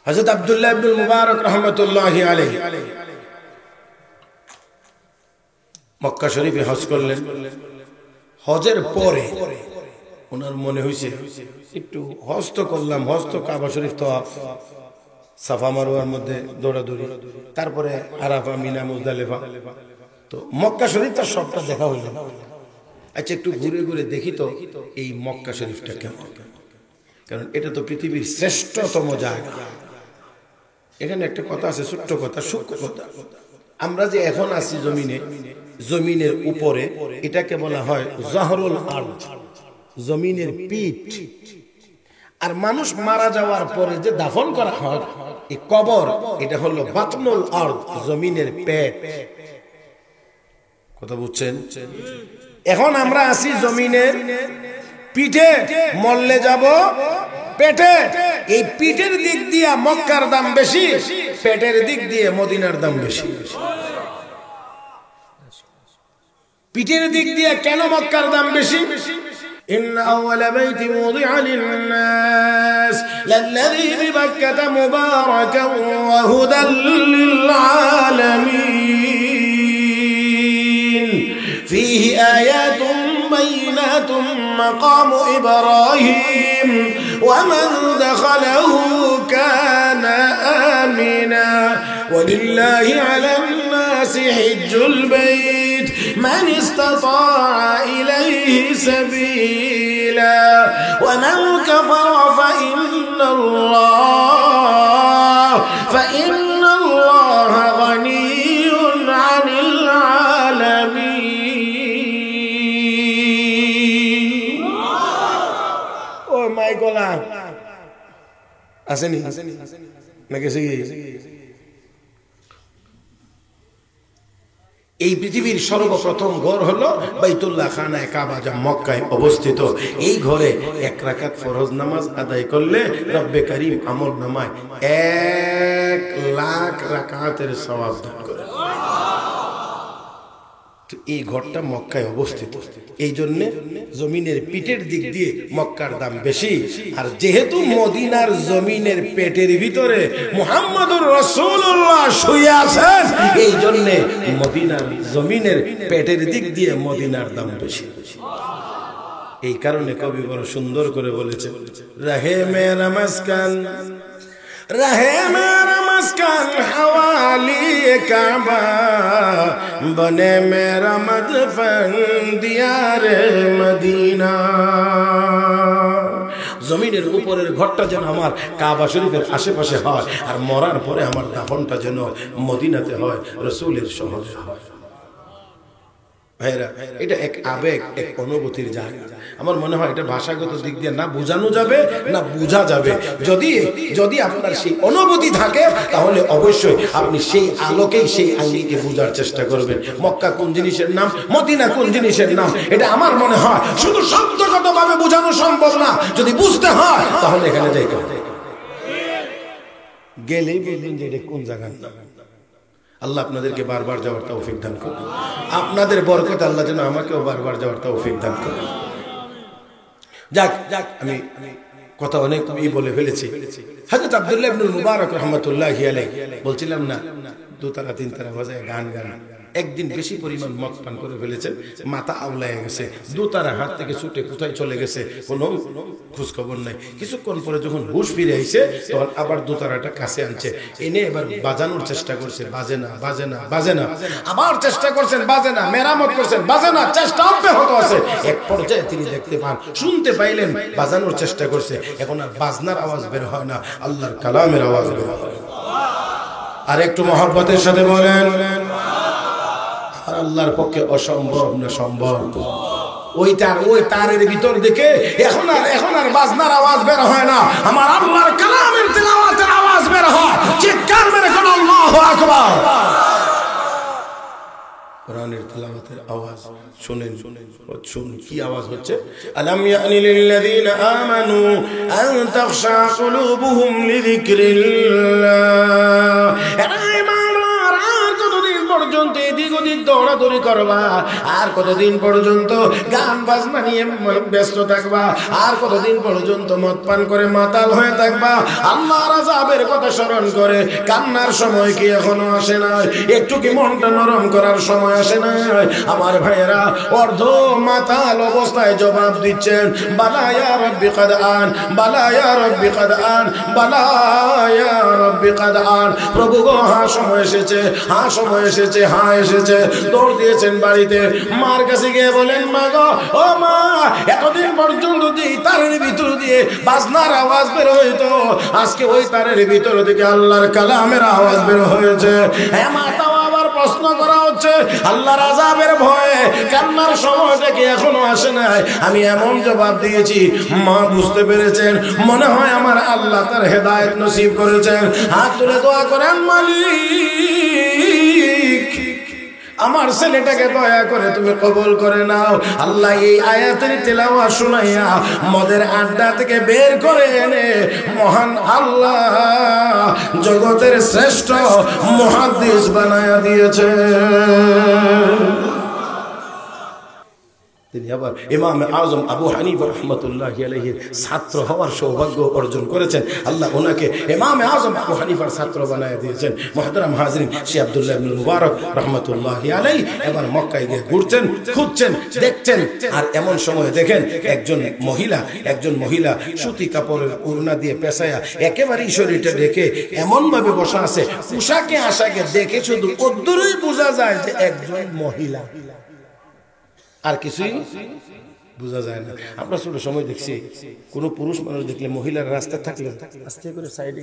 হযরত আব্দুল্লাহ ইবনুল মুবারক রাহমাতুল্লাহি আলাইহি মক্কা শরীফে হজ করলেন। হজের পরে ওনার মনে হয়েছে একটু হজ তো করলাম, হজ তো কাবা শরীফ তো সাফা মারওয়ার মধ্যে দৌড়াদৌড়ি, তারপরে আরাফা, মিনা, মুজদালিফা, তো মক্কা শরীফ তার সবটা দেখা হইল। আচ্ছা একটু ঘুরে ঘুরে দেখি তো এই মক্কা শরীফটা কেমন, কারণ এটা তো পৃথিবীর শ্রেষ্ঠতম জায়গা। এখানে একটা কথা আছে, ছোট্ট কথা, সূক্ষ্ম কথা। আমরা যে এখন আছি জমিনে, জমিনের উপরে, এটাকে বলা হয় জাহরুল আরদ, জমিনের পিঠ। আর মানুষ মারা যাওয়ার পরে যে দাফন করা হয় এই কবর, এটা হলো বাতনুল আরদ, জমিনের পেট। কথা বুঝছেন? এখন আমরা আছি জমিনের পিঠে, মরলে যাব পেটে। এই পিঠের দিক দিয়ে মক্কার দাম বেশি, পেটের দিক দিয়ে মদিনার দাম বেশি। পিঠের দিক দিয়ে কেন মক্কার দাম বেশি? إن أول بيت وضع للناس للذي ببكة مباركا وهدى للعالمين فيه آيات بينات مقام إبراهيم ومن دخله كان آمنا ولله على الناس حج البيت من استطاع إليه سبيلا ومن كفر فإن الله غني عن العالمين. Oh my God! আসেনি নাকি? এই পৃথিবীর সর্বপ্রথম ঘর হলো বাইতুল্লাহ খানায়ে কাবা, যা মক্কায় অবস্থিত। এই ঘরে এক রাকাত ফরজ নামাজ আদায় করলে রব্বে কারীম আমল নামায় 1,00,000 রাকাতের সওয়াব দান করেন। এই ঘরটা মক্কায় অবস্থিত, এই জন্য জমিনের পিঠের দিক দিয়ে মক্কার দাম বেশি। আর যেহেতু মদিনার জমিনের পেটের ভিতরে মুহাম্মদুর রাসূলুল্লাহ শুয়ে আছেন, এই জন্য মদিনার জমিনের পেটের দিক দিয়ে মদিনার দাম বেশি। এই কারণে কবি বড় সুন্দর করে বলেছে, রহে মেরা মাসকান रहे मेरा मस्कन हवाली काबा बने मेरा मदफन दियार मदीना জমিনের উপরের ঘরটা যেন আমার কাবা শরীফের আশেপাশে হয়, আর মরার পরে আমার দাফনটা যেন মদিনাতে হয়, রাসূলের শহরে হয়। ভাইরা, এটা এক আবেগ, এক অনুভূতির জায়গা। আমার মনে হয় এটা ভাষাগত দিক দিয়ে না বোঝানো যাবে না বোঝা যাবে। যদি আপনার সেই অনুভূতি থাকে তাহলে অবশ্যই আপনি সেই আলোকেই সেই আঙ্গিকে বোঝার চেষ্টা করবেন। মক্কা কোন জিনিসের নাম, মদিনা কোন জিনিসের নাম, এটা আমার মনে হয় শুধু শব্দগতভাবে বোঝানো সম্ভব না। যদি বুঝতে হয় তাহলে এখানে যাইতে হবে, গেলেই বুঝবেন যে এটা কোন জায়গার নাম। আল্লাহ আপনাদেরকে বারবার যাওয়ার তৌফিক দান করুন। আপনাদের বরকত আল্লাহ যেন আমাকেও বারবার যাওয়ার তৌফিক দান করুন। যাক, আমি কথা অনেক বলে ফেলেছি। হযরত আব্দুল্লাহ ইবনুল মুবারক রাহমাতুল্লাহি আলাইহি বলছিলাম না, 2 তারা 3 তারা বাজায় গান একদিন বেশি পরিমাণ মদ পান করে ফেলেছেন, মাথা আউলায় গেছে, 2 তারা হাত থেকে ছুটে কোথায় চলে গেছে কোনো খোঁজ খবর নাই। কিছুক্ষণ পরে যখন হুঁশ ফিরে আইছে তখন আবার 2 তারাটা কাছে আনছে, এনে এবার বাজানোর চেষ্টা করছে, বাজে না, আবার চেষ্টা করছেন, বাজে না, মেরামত করছেন, বাজে না, চেষ্টা অব্যাহত আছে। এক পর্যায়ে তিনি দেখতে পান, শুনতে পাইলেন, বাজানোর চেষ্টা করছে, এখন আর বাজনার আওয়াজ বের হয় না, আল্লাহর কালামের আওয়াজ বের হয়। আর একটু মহব্বতের সাথে বলেন, আর আল্লাহর পক্ষে অসম্ভব না সম্ভব। ওই তারের ভিতর থেকে এখন আর বাজনার আওয়াজ বের হয় না, আমার আল্লাহর কালামের তিলাওয়াতের আওয়াজ বের হয়। চিৎকার মেরে কোন আল্লাহু আকবার। কোরআনের তিলাওয়াতের আওয়াজ শুনেন, কি আওয়াজ হচ্ছে? আলাম ইয়ানি লিল্লাযীনা আমানু আন তাখশা কুলুবুহুম লিযিকরিল্লাহ। পর্যন্ত এদিক ওদিক দৌড়াদৌড়ি করবা, আর কতদিন পর্যন্ত গান বাজনা নিয়ে ব্যস্ত থাকবা, আর কতদিন পর্যন্ত মদ পান করে মাতাল হয়ে থাকবা? আল্লাহর আযাবের কথা স্মরণ করে কান্নার সময় কি এখনো আসে নাই? একটু কি মনটা নরম করার সময় আসে নাই? আমার ভাইয়েরা অর্ধ মাতাল অবস্থায় জবাব দিচ্ছেন, বালা ইয়া রাব্বি কাদ আন, বালা ইয়া রাব্বি কাদ আন, বালা ইয়া রাব্বি কাদ আন। প্রভু গো, হ্যাঁ সময় এসেছে, হ্যাঁ সময় এসেছে, হ্যাঁ এসেছে। দৌড় দিয়েছেন বাড়িতে, মার কাছে গিয়ে বলেন, মা গো, ও মা, এতদিন পর্যন্ত যে তারের ভিতর দিয়ে বাজনার আওয়াজ বের হইতো, আজকে ওই তারের ভিতর থেকে আল্লাহর কালামের আওয়াজ বের হয়েছে। হ্যাঁ মা, তাও আবার প্রশ্ন করা হচ্ছে, আল্লাহর আযাবের ভয়ে কান্নার সময়টা কি এখনো আসে নাই? আমি এমন জবাব দিয়েছি, মা বুঝতে পেরেছেন, মনে হয় আমার আল্লাহ তার হেদায়েত নসিব করেছেন। হাত তুলে দোয়া করেন, মালিক আমার ছেলেটাকে দয়া করে তুমি কবুল করে নাও। আল্লাহ এই আয়াতের তেলাওয়াত শুনাইয়া মদের আড্ডা থেকে বের করে এনে মহান আল্লাহ জগতের শ্রেষ্ঠ মুহাদ্দিস বানায়া দিয়েছে। তিনি আবার ইমাম আযম আবু হানিফা রাহমাতুল্লাহি আলাইহির ছাত্র হওয়ার সৌভাগ্য অর্জন করেছেন। আল্লাহ ওনাকে ইমাম আযম আবু হানিফার ছাত্র বানায় দিয়েছেন। মুহতারাম হাজিরিন, শেখ আব্দুল্লাহ ইবনে মুবারক রাহমাতুল্লাহি আলাইহি এবার মক্কায় গিয়ে ঘুরছেন, খুঁজছেন, দেখছেন, আর এমন সময় দেখেন একজন মহিলা সুতি কাপড়ের ওড়না দিয়ে পেঁচায়া একেবারেই শরীরটা ঢেকে এমন ভাবে বসা আছে, পোশাকে আশাকে দেখে শুধু অদ্দূরই বোঝা যায় যে একজন মহিলা, আর কিছুই বোঝা যায় না। আমরা ছোট সময় দেখছি কোন পুরুষ মানুষ দেখলে মহিলার রাস্তা থাকলে আস্তে করে সাইডে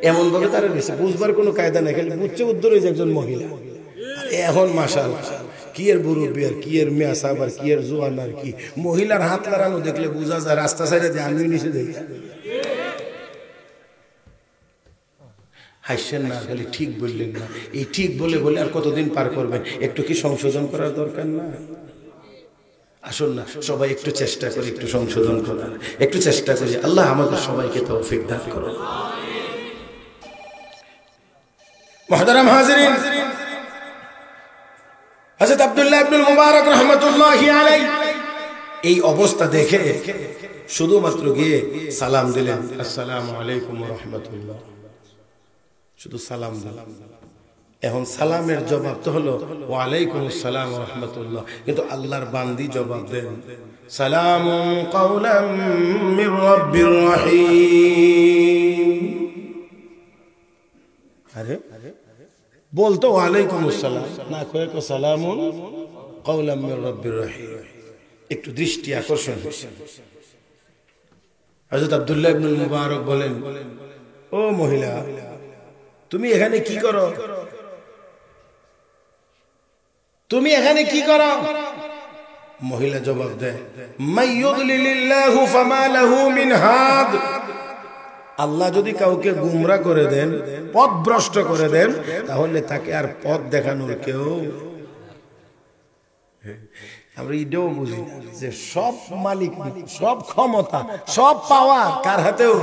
এমন ভাবে তারা বুঝবার কোনো কায়দা নাই, খালি বুঝছে উদ্ধার হয়েছে একজন মহিলা। এখন মাশাআল্লাহ কি এর মুরব্বি আর কি এর মেয়া সাহেব আর কি এর জোয়ান আর কি, মহিলার হাত লাগানো দেখলে বোঝা যায় রাস্তা সাইডে যে আমি নিচে দেখি। হাসছেন না, খালি ঠিক বললেন না। এই ঠিক বলে বলে আর কতদিন পার করবেন? একটু কি সংশোধন করার দরকার না? আসুন না সবাই একটু চেষ্টা করি, একটু সংশোধন করার, একটু চেষ্টা করি। আল্লাহ আমাদের সবাইকে তৌফিক দান করুন। মুহতারাম হাজিরিন, হযরত আব্দুল্লাহ ইবনুল মুবারক রাহমাতুল্লাহি আলাইহি এই অবস্থা দেখে শুধুমাত্র গিয়ে সালাম দিলেন, আসসালামু আলাইকুম ওয়া রাহমাতুল্লাহ, শুধু সালাম দিলাম। এখন সালামের জবাব তো হলো ওয়া আলাইকুম আসসালাম ওয়া রাহমাতুল্লাহ, কিন্তু আল্লাহর বান্দি জবাব দেন সালামুন কাওলাম মির রাব্বির রহিম। আরে বলতো ওয়া আলাইকুম আসসালাম, না কয়ে কো সালামুন কাওলাম মির রাব্বির রহিম। একটু দৃষ্টি আকর্ষণ। হযরত আব্দুল্লাহ ইবনে মুবারক বলেন, ও মহিলা, তুমি এখানে কি করো? তুমি এখানে কি করো? মহিলা জবাব দেয়, মাইয়ুদলিলিল্লাহু ফামা লাহু মিন হাদ। আল্লাহ যদি কাউকে গুমরা করে দেন, পথভ্রষ্ট করে দেন, তাহলে তাকে আর পথ দেখানোর কেউ। আমরা এটাও বুঝি যে সব মালিক, সব ক্ষমতা, সব পাওয়ার কার হাতেও?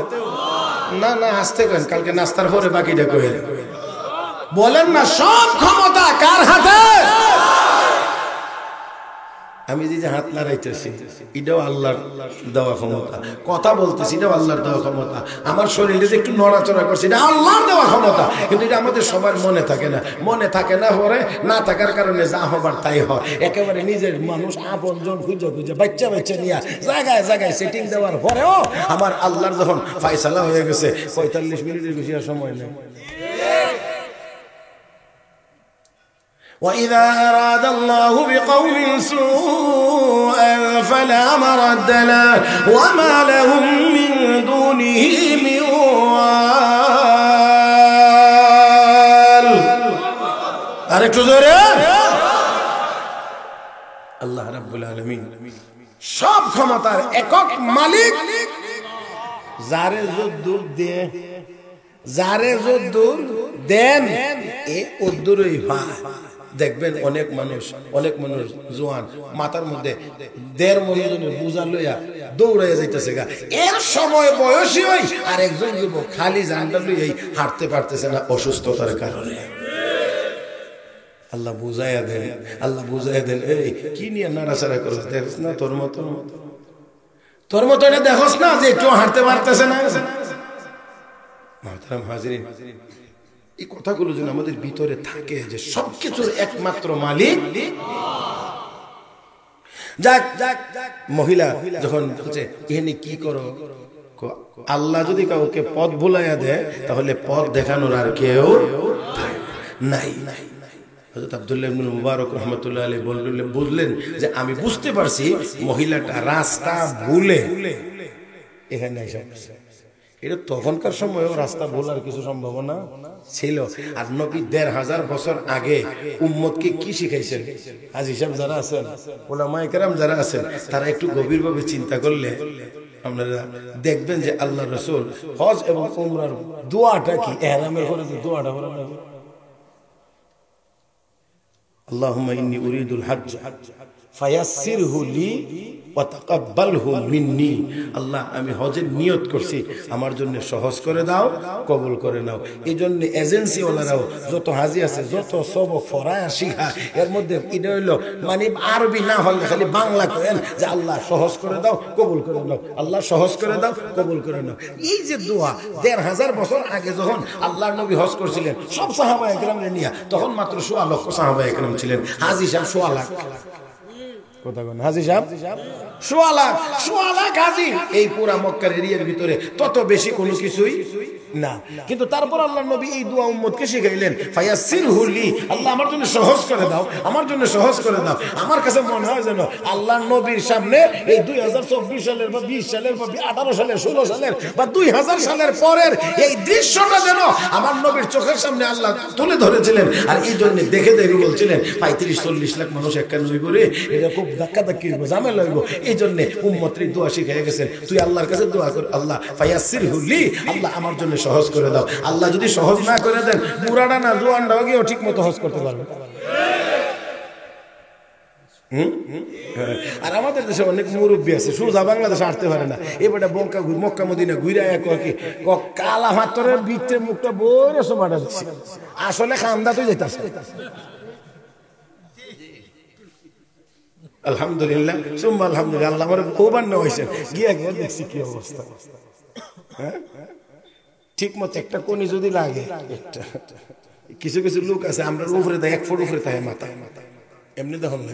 না না, আসতে কেন, কালকে নাস্তার পরে বাকিটা কয়ে বলেন না, সব ক্ষমতা কার হাতে? আমি যে হাত নাড়াইতেছি এটাও আল্লাহর দেওয়া ক্ষমতা, কথা বলতেছি এটাও আল্লাহর দেওয়া ক্ষমতা, আমার শরীরে যে একটু নড়াচড়া করছে এটা আল্লাহর দেওয়া ক্ষমতা। কিন্তু এটা আমাদের সবার মনে থাকে না, মনে থাকে না, পরে না থাকার কারণে যা হবার তাই হয়। একেবারে নিজের মানুষ আপনজন খুঁজে খুঁজে বাচ্চা বাচ্চা নিয়ে জায়গায় জায়গায় সেটিং দেওয়ার পরেও আমার আল্লাহর যখন ফায়সালা হয়ে গেছে 45 মিনিটের বেশি আর সময় নেই। وَإِذَا أَرَادَ اللَّهُ بِقَوْمٍ سُوءًا فَلَا مَرَدَّ لَهُ وَمَا لَهُم مِّن دُونِهِ مِن وَالٍ। আরেকটু জোরে। আল্লাহ রাব্বুল আলামিন সব ক্ষমতার একক মালিক, যারে যদ্দুর দেন, যারে যদ্দুর দেন এ উদ্দুরই হয়। দেখবেন অনেক মানুষ জোয়ান মাথার মধ্যে 1.5 মনের বোঝা লইয়া দৌড়াইয়া যাইতেছে গা, এর সময় বয়সী হই আর একজন যুবক খালি জানটা লইয়াই হাঁটতে পারতেছে না অসুস্থতার কারণে। আল্লাহ বুঝাইয়া দেন, আল্লাহ বুঝাইয়া দেন, এই কি নিয়ে নাড়াচাড়া করছ? দেখছ না তোর মতো এটা দেখছ না যে একটু হাঁটতে পারতেছে না? মুহতারাম হাজিরিন, এই কথাগুলো যেন আমাদের ভিতরে থাকে যে সবকিছুর একমাত্র মালিক। যাক, মহিলা যখন বলছে এখানে কি করো, আল্লাহ যদি কাউকে পথ ভুলাইয়া দেয় তাহলে পথ দেখানোর আর কেউ নাই। হযরত আব্দুল্লাহ ইবনে মুবারক রাহমাতুল্লাহ আলাইহি বললেন যে আমি বুঝতে পারছি মহিলাটা রাস্তা ভুলে এখানে এসেছে। এটা তখনকার সময়ও রাস্তা ভোলার কিছু সম্ভাবনা ছিল। আর নবী 1500 বছর আগে উম্মতকে কি শিখাইছেন? হাজী সাহেব যারা আছেন, উলামায়ে কেরাম যারা আছেন, তারা একটু গভীরভাবে চিন্তা করলে আপনারা দেখবেন যে আল্লাহ রাসূল হজ এবং উমরার দোয়াটা কি, ইহরামের পরে যে দোয়াটা বলেন, আল্লাহুম্মা ইন্নী উরিদুল হজ্জ ফায়াসসিরহু লি ওয়া তাকাব্বালহু মিন্নি। আল্লাহ, আমি হজের নিয়ত করছি, আমার জন্য সহজ করে দাও, কবুল করে নাও। এই জন্য এজেন্সি ওয়ালারাও যত হাজি আছে, যত সবক ফরায়া শিখা, এর মধ্যে এটা হইল মানে আরবি না হলে খালি বাংলা করেন যে আল্লাহ সহজ করে দাও, কবুল করে নাও, আল্লাহ সহজ করে দাও, কবুল করে নাও। এই যে দোয়া 1500 বছর আগে যখন আল্লাহর নবী হজ করছিলেন সব সাহাবায়ে কেরামকে নিয়ে, তখন মাত্র 1.5 লক্ষ সাহাবায়ে কেরাম ছিলেন। হাজী সাহেব 1.5 লাখ, কথা বলেন, হাজী সাহেব 1.5 লাখ হাজী এই পুরা মক্কার এরিয়ার ভিতরে, তত বেশি কোনো কিছুই না। কিন্তু তারপর আল্লাহর নবী এই দোয়া উম্মতকে শিখাইলেন, ফায়াসসিরহু লি, আল্লাহ আমার জন্য সহজ করে দাও, আমার জন্য সহজ করে দাও। আমার কাছে মনে হয় যেন আল্লাহর নবীর সামনে এই 2024 সালের বা 20 সালের বা 18 সালের 16 সালের বা 2000 সালের পরের এই দৃশ্যটা যেন আমার নবীর চোখের সামনে আল্লাহ তুলে ধরেছিলেন। আর এই জন্য দেখে দেখে বলছিলেন 35-40 লাখ মানুষ একান্ন করে, এটা খুব ধাক্কা ধাক্কি হইব, ঝামেলা হইব। এই জন্য উম্মতের দোয়া শিখাই গেছেন, তুই আল্লাহর কাছে দোয়া কর, আল্লাহ ফায়াসসিরহু লি, আল্লাহ আমার জন্য সহজ করে দাও। আল্লাহ যদি সহজ না করে দেন, বুড়াটা না জোয়ানটাও গিয়েও ঠিক মতো হজ করতে পারবে। আর আমাদের দেশে অনেক মুরব্বী আছে সোজা বাংলাদেশে আসতে পারে না, এবারে মক্কা মদিনা ঘুরে কালা হাতরের ভিতরে মুখটা বড় সমাটা দিচ্ছে, আসলে খান্দা তো যেতেছে। আলহামদুলিল্লাহ সুম্মা আলহামদুলিল্লাহ, আল্লাহ আমার ওবান্ন হয়েছেন, গিয়া গিয়া দেখছি কি অবস্থা। হ্যাঁ, ঠিক মতো একটা কোনি যদি লাগে, একটা কিছু কিছু লোক আছে আমরা উপরে দেয় 1 ফুট উপরে থাকে মাথা, এমনি দেখুন না,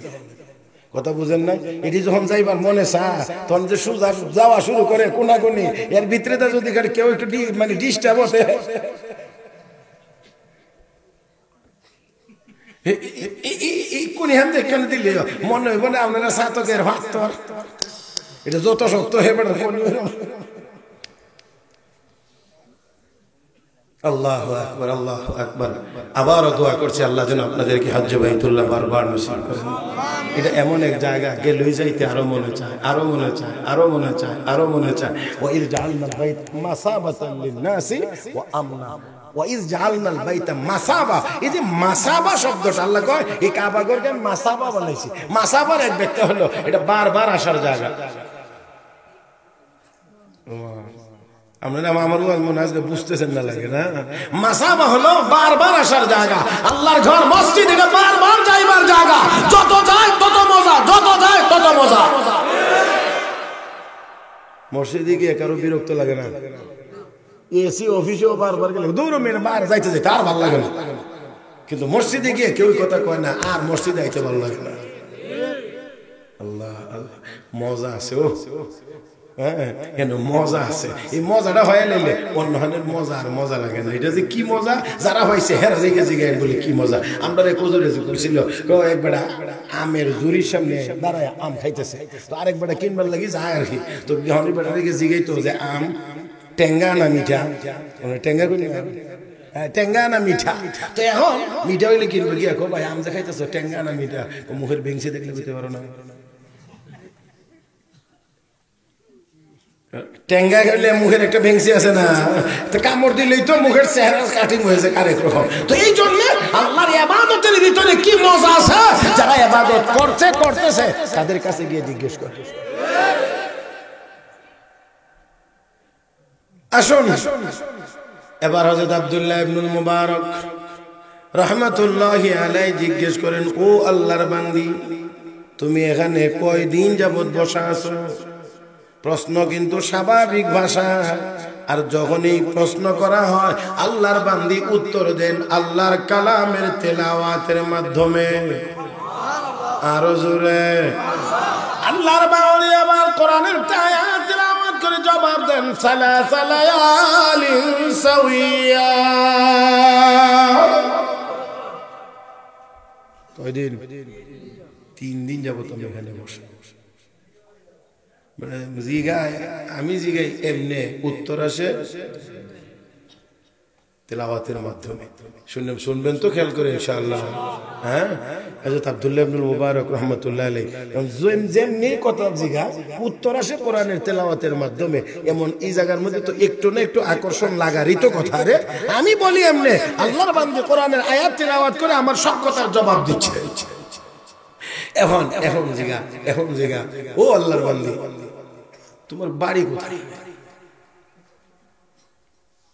কথা বুঝেন না? এটি যখন যাইবার মনে চা, তখন যে সোজা যাওয়া শুরু করে কোনাকুনি, এর ভিতরে যদি কেউ একটু মানে ডিস্টার্ব হতে, কোন হ্যান এখানে দিলে মনে হইব না আপনারা সাতকের ভাত তো এটা যত শক্ত হয়ে পড়ে। আল্লাহু আকবার, আল্লাহু আকবার। আবারও দোয়া করছি আল্লাহ যেন আপনাদেরকে হজ্জ বাইতুল্লাহ বারবার নসিব করেন। এটা এমন এক জায়গা গেলে যাইতে আরো মনে চায়, আরো মনে চায়, আরো মনে চায়, আরো মনে চায়। ওয়া ইয জাআলনাল বাইত মাসাবাতান লিন-নাসি ওয়া আমনা ওয়া ইয জাআলনাল বাইতা মাসাবা। এই যে মাসাবা শব্দটা আল্লাহ কয় এই কাবা ঘরকে মাসাবা বানাইছি। মাসাবার এক ব্যাখ্যা হলো এটা বারবার আসার জায়গা। আমার মনে আজকে বুঝতেছেন না লাগে না? মাসাবা হলো বারবার আসার জায়গা। আল্লাহর ঘর মসজিদ এটা বারবার যাইবার জায়গা। যত যায় তত মজা, যত যায় তত মজা। মসজিদে গিয়ে কারো বিরক্ত লাগে না? এসি অফিসেও বারবার গেলে দূর মেরে বার যাইতে যাইতে আর ভালো লাগে না। কিন্তু মসজিদে গিয়ে কেউ কথা কয় না আর মসজিদে আইতে ভালো লাগে না। আল্লাহ আল্লাহ, মজা আছে ও, হ্যাঁ কেন মজা আছে। এই মজাটা হয়ে নিলে অন্য হানের মজা আর মজা লাগে না। এটা যে কি মজা যারা হয়েছে হেরা জিগে জিগে বলে কি মজা। আমরা কোজরে যে করছিল এক বেড়া আমের জুরির সামনে দাঁড়ায় আম খাইতেছে, তো আরেক বেড়া কিনবার লাগি যায় আর কি। তো বিহানি বেড়া রেখে জিগাই তো যে আম টেঙ্গা না মিঠা, টেঙ্গা করি টেঙ্গা না মিঠা। তো এখন মিঠা হইলে কিনবে কি এখন ভাই আম যে খাইতেছ টেঙ্গা না মিঠা, মুখের বেঞ্চি দেখলে বুঝতে পারো না। টেঙ্গা খেলে মুখের একটা ভেংসি আছে না, তো কামড় দিলেই তো মুখের চেহারা কাটিং হয়েছে আরেক রকম। তো এই জন্য আল্লাহর ইবাদতের ভিতরে কি মজা আছে, যারা ইবাদত করতেছে তাদের কাছে গিয়ে জিজ্ঞেস করে। আসুন এবার হযরত আব্দুল্লাহ ইবনুল মুবারক রাহমাতুল্লাহি আলাইহি জিজ্ঞেস করেন, ও আল্লাহর বান্দি তুমি এখানে কয়দিন যাবত বসা আছো? প্রশ্ন কিন্তু স্বাভাবিক ভাষা, আর যখনই প্রশ্ন করা হয় আল্লাহর বান্দি উত্তর দেন আল্লাহর কালামের তেলাওয়াতের মাধ্যমে। আরো জোরে আল্লাহর বান্দি আবার কোরআনের আয়াত তেলাওয়াত করে জবাব দেন সালাসা লায়ালিন সাওয়িয়া। কয়দিন? 3 দিন যাবত আমি এখানে বসে। আমি জিগাই এমনে উত্তর আসে তেলাওয়াতের মাধ্যমে। শুনবেন তো খেয়াল করে ইনশাআল্লাহ। হ্যাঁ হযরত আব্দুল্লাহ ইবনুল মুবারক রাহমাতুল্লাহ আলাইহি যেমনি কথা জিগা উত্তর আসে কোরআনের তেলাওয়াতের মাধ্যমে। এমন এই জায়গার মধ্যে তো একটু না একটু আকর্ষণ লাগারই তো কথা রে। আমি বলি এমনে আল্লাহর বান্দা কোরআনের আয়াত তেলাওয়াত করে আমার সব কথার জবাব দিচ্ছে। এখন জিগা ও আল্লাহর বান্দা তোমার বাড়ি কোথায়?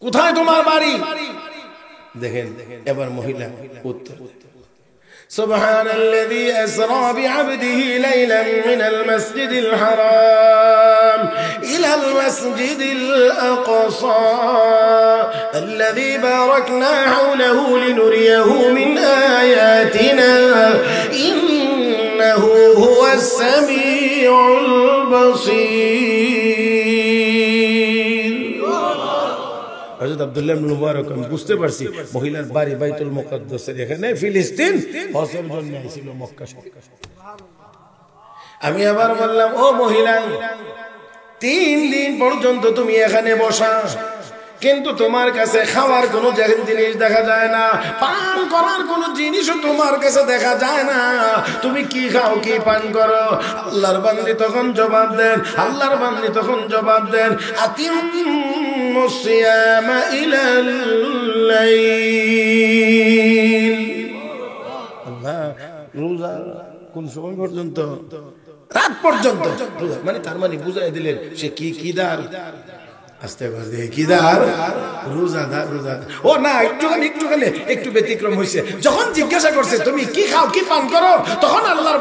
কোথায় তোমার বাড়ি? দেখেন এবার মহিলা উত্তর সুবহানাল্লাযী আসরা বিআবদিহি লাইলান মিনাল মাসজিদিল হারাম ইলাল মাসজিদিল আকসা আল্লাযী বারাকনা হাওলাহু লিনুরিয়াহু মিন আয়াতিনা ইন্নাহু হুয়াস সামিউল বাসীর। হযরত আব্দুল্লাহ ইবনে মুবারক বুঝতে পারছি মহিলার বাড়ি বাইতুল মুকাদ্দাসের এখানে ফিলিস্তিন, হজের জন্য ছিল মক্কা শরীফ। আমি আবার বললাম ও মহিলা 3 দিন পর্যন্ত তুমি এখানে বসা, কিন্তু তোমার কাছে খাওয়ার কোনো জিনিস দেখা যায় না, পান করার কোনো জিনিসও তোমার কাছে দেখা যায় না। তুমি কি খাও কি পান করো? আল্লাহর বান্দি তখন জবাব দেন আতিমুস সিয়ামা ইলাল লাইল। আল্লাহ রোজা কোন সময় পর্যন্ত? রাত পর্যন্ত। মানে তার মানে বুঝাই দিলেন সে কি দার আস্তে আস্তে কিদার রোজাদার। ও না একটু ব্যতিক্রম হয়েছে। যখন জিজ্ঞাসা করছে তুমি কি খাও কি পান করো, তখন আল্লাহর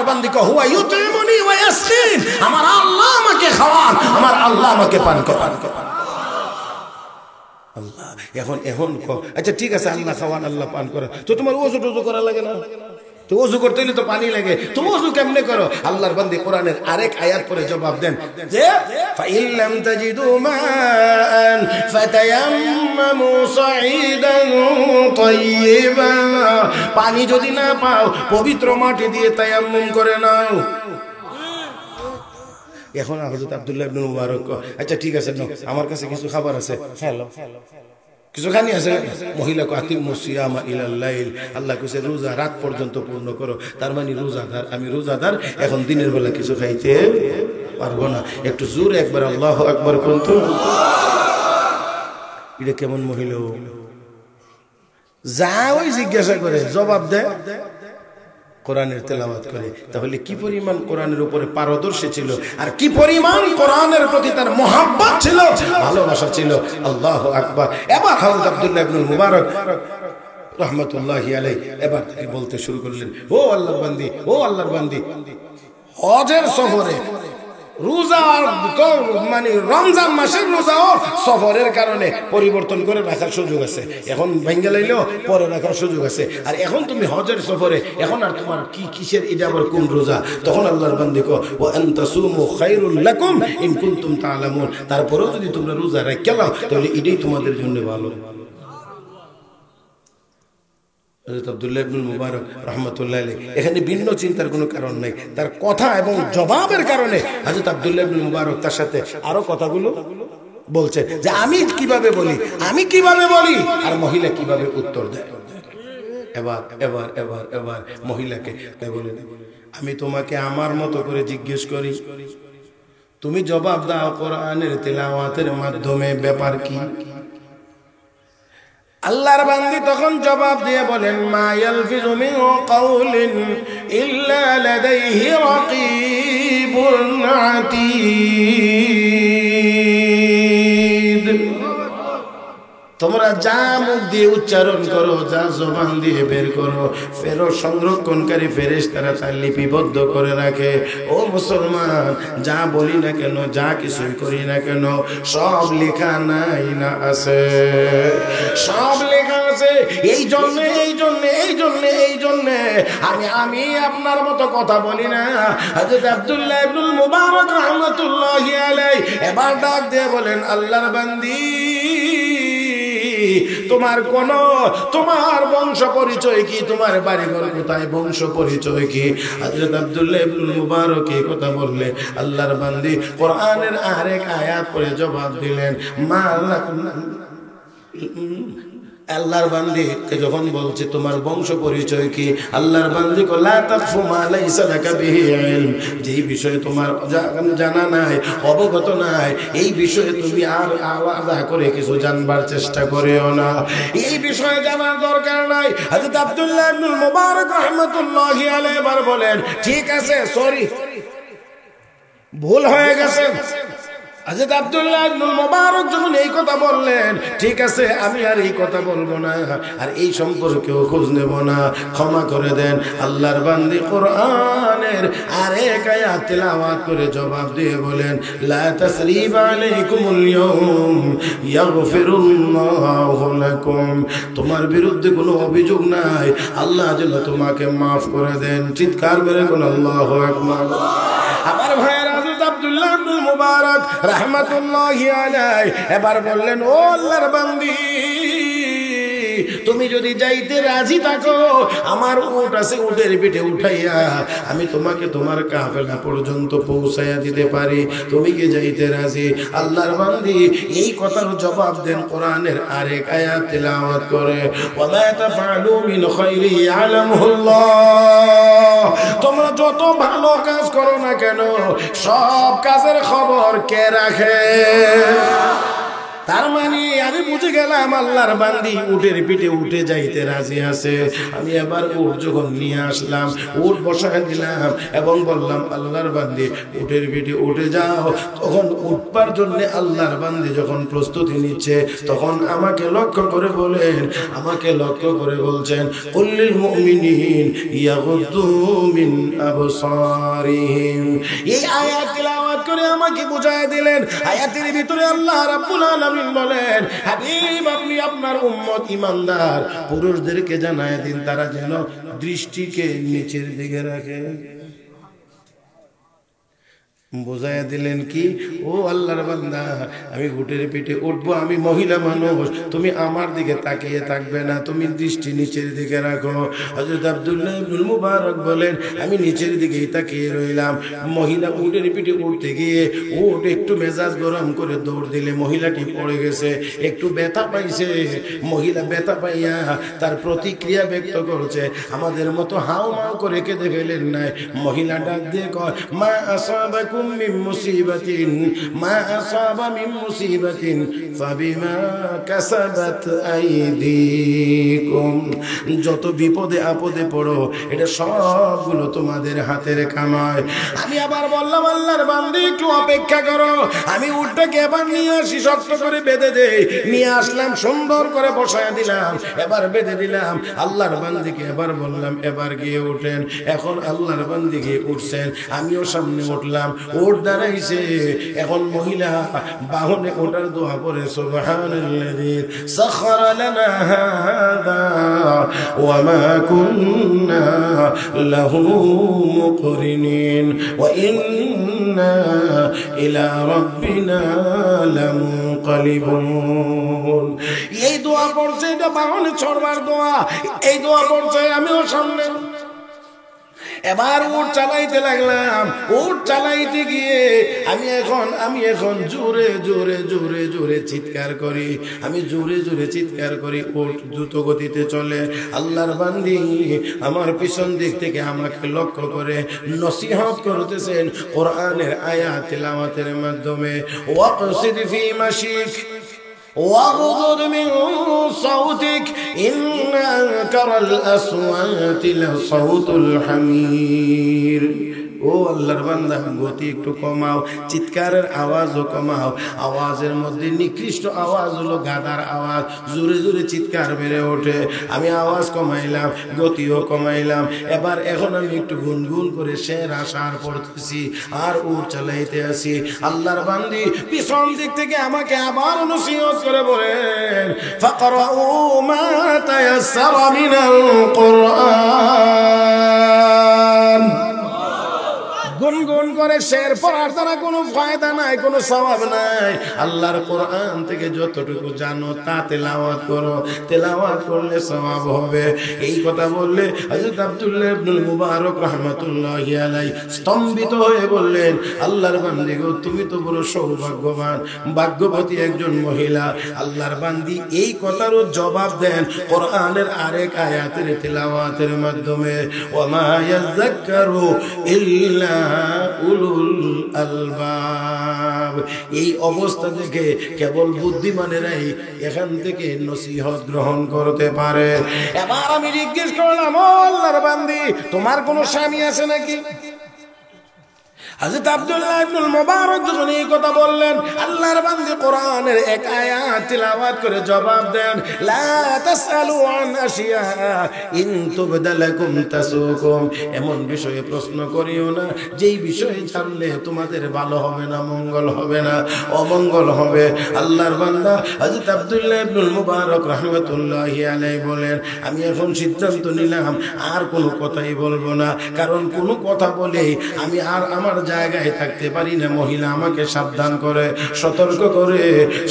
বান্দি কয় হুয়া ইউতিমুনি ওয়া ইয়াসকিন, আমার আল্লাহ আমাকে খাওয়ান, আমার আল্লাহ আমাকে পান করান। আল্লাহ এখন আচ্ছা ঠিক আছে আল্লাহ খাওয়ান আল্লাহ পান করেন, তো তোমার ওযু করা লাগে না? তো ওযু করতে হলে তো পানি লাগে, তুমি ওযু কেমনে করো? আল্লাহর বান্দি কোরআনের আরেক আয়াত পরে জবাব দেন যে فإن لم تجدوا ماء فتيمموا صعيدا طيبا পানি যদি না পাও পবিত্র মাটি দিয়ে তায়াম্মুম করে নাও। এখন হযরত আব্দুল্লাহ ইবনে মুবারক, আচ্ছা ঠিক আছে আমার কাছে কিছু খাবার আছে, হ্যালো কিছু খানি আছে। মহিলা কো আতিমু সিয়ামা ইলাল লাইল, আল্লাহ কইছে রোজা রাত পর্যন্ত পূর্ণ করো। তার মানে রোজাদার, আমি রোজাদার, এখন দিনের বেলা কিছু খাইতে পারবো না। একটু জোরে একবার আল্লাহু আকবার কোন তো। এটা কেমন মহিলা? যা ওই জিজ্ঞাসা করে জবাব দেয়, কোরআনের তেলাওয়াত করে। তাহলে কি পরিমাণ কোরআনের উপরে পারদর্শী ছিল, আর কি পরিমাণ কোরআনের প্রতি তার মহব্বত ছিল, ভালোবাসা ছিল। আল্লাহু আকবার। এবার হযরত আব্দুল্লাহ ইবনে মুবারক রাহমাতুল্লাহি আলাইহি এবার থেকে বলতে শুরু করলেন, ও আল্লাহর বান্দি, ও আল্লাহর বান্দি, হজের সফরে রোজা তো মানে রমজান মাসের রোজাও সফরের কারণে পরিবর্তন করে রাখার সুযোগ আছে, এখন ভেঙে লাইলেও পরে রাখার সুযোগ আছে। আর এখন তুমি হজের সফরে, এখন আর তোমার কি কিসের এটা আবার কোন রোজা? তখন আল্লাহর বান্দী কো ওয়া আনতাসুমু খায়রুল লাকুম ইন কুনতুম তা'লামুন, তারপরেও যদি তোমরা রোজা রাখতে নাও তাহলে এটাই তোমাদের জন্য ভালো। হযরত আব্দুল্লাহ ইবনে মুবারক রাহমাতুল্লাহি আলাইহি এখানে ভিন্ন চিন্তার কোনো কারণ নাই, তার কথা এবং জবাবের কারণে হযরত আব্দুল্লাহ ইবনে মুবারক তার সাথে আরো কথাগুলো বলছে যে আমি কিভাবে বলি, আমি কিভাবে বলি, আর মহিলা কিভাবে উত্তর দেয়। এবার এবার এবার এবার মহিলাকে বলেন, আমি তোমাকে আমার মতো করে জিজ্ঞেস করি, তুমি জবাব দাও কোরআনের তিলাওয়াতের মাধ্যমে ব্যাপার কি? আল্লাহর বান্দি তখন জবাব দিয়ে বলেন, মা ইয়ালফিজু মিন কাউলিন ইল্লা লাদাইহি রাকীবুন আতীদ। তোমরা যা মুখ দিয়ে উচ্চারণ করো, যা জবান দিয়ে বের করো, ফেরত সংরক্ষণকারী ফেরেশতারা তা লিপিবদ্ধ করে রাখে। ও মুসলমান, যা বলি না কেন, যা কিছুই করি না কেন, সব লেখা নাই না আছে, সব লেখা আছে। এই জন্যে এই জন্যে এই জন্যে এই জন্যে আমি আপনার মতো কথা বলি না। হযরত আব্দুল্লাহ ইবনে মুবারক রাহমাতুল্লাহি আলাইহি এবার ডাক দিয়ে বলেন, আল্লাহর বান্দি, তোমার বংশ পরিচয় কি, তোমার বাড়িঘর কোথায়, বংশ পরিচয় কি? হযরত আব্দুল্লাহ ইবনে মুবারক এই কথা বললে আল্লাহর বান্দি কোরআনের আরেক আয়াত পড়ে জবাব দিলেন, আল্লাহর বান্দি যখন বলছে তোমার বংশ পরিচয় কি, আল্লাহর বান্দি কো লা তাকফু মা লাইসা লাকা বিহি ইলম, যেই বিষয়ে তোমার জানা নাই, অবগত নাই, এই বিষয়ে তুমি আর আলাদা করে কিছু জানবার চেষ্টা করিও না, এই বিষয়ে জানার দরকার নাই। হযরত আব্দুল্লাহ ইবনে মুবারক রাহমাতুল্লাহি আলাইহি এবার বলেন, ঠিক আছে, সরি, ভুল হয়ে গেছে। হযরত আব্দুল্লাহ ইবনে মুবারক যখন এই কথা বললেন, ঠিক আছে, আমি আর এই কথা বলবো না, আর এই সম্পর্কেও খোঁজ নেব না, ক্ষমা করে দেন। আল্লাহর বান্দি কোরআনের আরেক আয়াত তেলাওয়াত করে জবাব দিয়ে বলেন, লা তাসরিবা আলাইকুমুল ইয়াউম ইয়াগফিরুল্লাহু লাকুম, তোমার বিরুদ্ধে কোনো অভিযোগ নাই, আল্লাহ যেন তোমাকে মাফ করে দেন। চিৎকার করে বলুন আল্লাহু আকবার। আমার ভাইয়েরা, হযরত আব্দুল্লাহ ইবনে মুবারক রাহমাতুল্লাহি আলাইহি এবার বললেন, ও আল্লাহর বান্দি, তুমি যদি যাইতে রাজি থাকো, আমার উট আছে, উটের পিঠে উঠাইয়া আমি তোমাকে তোমার কাফেলা পর্যন্ত পৌঁছাইয়া দিতে পারি, তুমি কি যাইতে রাজি? আল্লাহর বান্দি এই কথার জবাব দেন কোরআনের আরেক আয়াত তেলাওয়াত করে, ওয়া মা তাফআলু মিন খাইরি ইয়ালামুল্লাহ, তোমরা যত ভালো কাজ করো না কেন, সব কাজের খবর কে রাখে? তার মানে আমি বুঝে গেলাম আল্লাহর বান্দি উটের পিঠে উঠে যাইতে রাজি আছে। আমি এবার উট যখন নিয়ে আসলাম, উট বসায় দিলাম এবং বললাম, আল্লাহর বান্দি উটের পিঠে উঠে যাও। তখন উঠবার জন্য আল্লাহর বান্দি যখন প্রস্তুতি নিচ্ছে, তখন আমাকে লক্ষ্য করে বলেন, আমাকে লক্ষ্য করে বলছেন, কুল্লিল মুমিনিন ইয়াগুদ্দু মিন আবসারিহিম। এই আয়াত তেলাওয়াত করে আমাকে বুঝায় দিলেন, আয়াতের ভিতরে আল্লাহ রাব্বুল আলামিন বলেন, হাবিব, আপনি আপনার উম্মত ইমানদার পুরুষদেরকে জানায় দিন, তারা যেন দৃষ্টিকে নিচের দিকে রাখে। বুঝাইয়া দিলেন কি, ও আল্লাহর বান্দা, আমি উটের পিঠে উঠবো, আমি মহিলা মানুষ, তুমি আমার দিকে তাকিয়ে থাকবে না, তুমি দৃষ্টি নিচের দিকে রাখো। হযরত আব্দুল্লাহ ইবনুল মুবারক বলেন, আমি নিচের দিকেই তাকিয়ে রইলাম। মহিলা উটের পিঠে উঠতে গিয়ে উট একটু মেজাজ গরম করে দৌড় দিলে মহিলাটি পড়ে গেছে, একটু ব্যথা পাইছে। মহিলা ব্যথা পাইয়া তার প্রতিক্রিয়া ব্যক্ত করছে, আমাদের মতো হাও মাও করে কেঁদে ফেলেন নাই। মহিলা ডাক দিয়ে কয়, মা আসাবাকুম মিন মুসিবাতিন মা আসাবা মিন মুসিবাতিন ফাবিমা কাসাবাত আইদিকুম। যত বিপদে আপদে পড়ো, এটা সবগুলো তোমাদের হাতের কামাই। আমি আবার বললাম, আল্লাহর বান্দা একটু অপেক্ষা করো, আমি উটটাকে এবার নিয়ে আসি, শক্ত করে বেঁধে দেই। নিয়ে আসলাম, সুন্দর করে বসায় দিলাম, এবার বেঁধে দিলাম। আল্লাহর বান্দিকে এবার বললাম, এবার গিয়ে উঠেন। এখন আল্লাহর বান্দি গিয়ে উঠছেন, আমিও সামনে উঠলাম। উট দাঁড়াইছে, এখন মহিলা বাহনে ওঠার দোয়া পড়ে, সুবহানাল্লাযী সাখারা লানা হাযা ওয়া মা কুন্না লাহু মুকরিনিন ওয়া ইন্না ইলা রাব্বিনা লামুনকালিবুন। এই দোয়া পড়ছে, এটা বাহনে চড়বার দোয়া। এই দোয়া পড়ছে, আমিও সামনে। এবার উট চালাইতে লাগলাম। উট চালাইতে গিয়ে আমি এখন জোরে জোরে জোরে জোরে চিৎকার করি, আমি জোরে জোরে চিৎকার করি। উট দ্রুত গতিতে চলে। আল্লাহর বান্দি আমার পিছন দিক থেকে আমাকে লক্ষ্য করে নসিহত করতেছেন কোরআনের আয়াত তিলাওয়াতের মাধ্যমে। ওয়াকসিদ ফি মাশিক واغضض من صوتك إن أنكر الأصوات لصوت الحمير। ও আল্লাহর বান্দা, গতি একটু কমাও, চিৎকারের আওয়াজও কমাও। আওয়াজের মধ্যে নিকৃষ্ট আওয়াজ হলো গাধার আওয়াজ, জোরে জোরে চিৎকার বেড়ে ওঠে। আমি আওয়াজ কমাইলাম, গতিও কমাইলাম। এখন আমি একটু গুনগুন করে শের আশার পড়তেছি আর উট চালাইতে আসি। আল্লাহর বান্দি পিছন দিক থেকে আমাকে আবার নসিহত করে বলেন, ফাকরাউ মা তায়াসসারা মিনাল কুরআন। গুনগুন করে শের পড়ার দ্বারা কোনো ফায়দা নাই, কোনো সওয়াব নাই। আল্লাহর কোরআন থেকে যতটুকু জানো তা তেলাওয়াত করো, তেলাওয়াত করলে সওয়াব হবে। এই কথা বললে হযরত আব্দুল্লাহ ইবনুল মুবারক রাহমাতুল্লাহি আলাইহি স্তম্ভিত হয়ে বললেন, আল্লাহর বান্দি গো, তুমি তো বড় সৌভাগ্যবান, ভাগ্যবতী একজন মহিলা। আল্লাহর বান্দি এই কথারও জবাব দেন কোরআনের আরেক আয়াতের তেলাওয়াতের মাধ্যমে, ওয়া মা ইয়াযাক্কারু ইল্লা উলুল আলবাব। এই অবস্থা থেকে কেবল বুদ্ধিমানেরাই এখান থেকে নসিহত গ্রহণ করতে পারে। এবার আমি জিজ্ঞেস করলাম, ও আল্লাহর বান্দি, তোমার কোনো স্বামী আছে নাকি? হযরত আব্দুল্লাহ ইবনুল মুবারক যখন এই কথা বললেন, আল্লাহর বান্দী কোরআনের এক আয়াত তিলাওয়াত করে জবাব দেন, লা তাসআলু আন আশিয়া ইন তুবদা লাকুম তাসুকুম। এমন বিষয়ে প্রশ্ন করিও না যেই বিষয়ে জানলে তোমাদের ভালো হবে না, মঙ্গল হবে না, অমঙ্গল হবে। আল্লাহর বান্দা হযরত আব্দুল্লাহ ইবনুল মুবারক রাহমাতুল্লাহি আলাইহি বলেন, আমি এখন সিদ্ধান্ত নিলাম আর কোনো কথাই বলবো না, কারণ কোনো কথা বলে আমি আর আমার জায়গায় থাকতে পারি না। মহিলা আমাকে সাবধান করে, সতর্ক করে,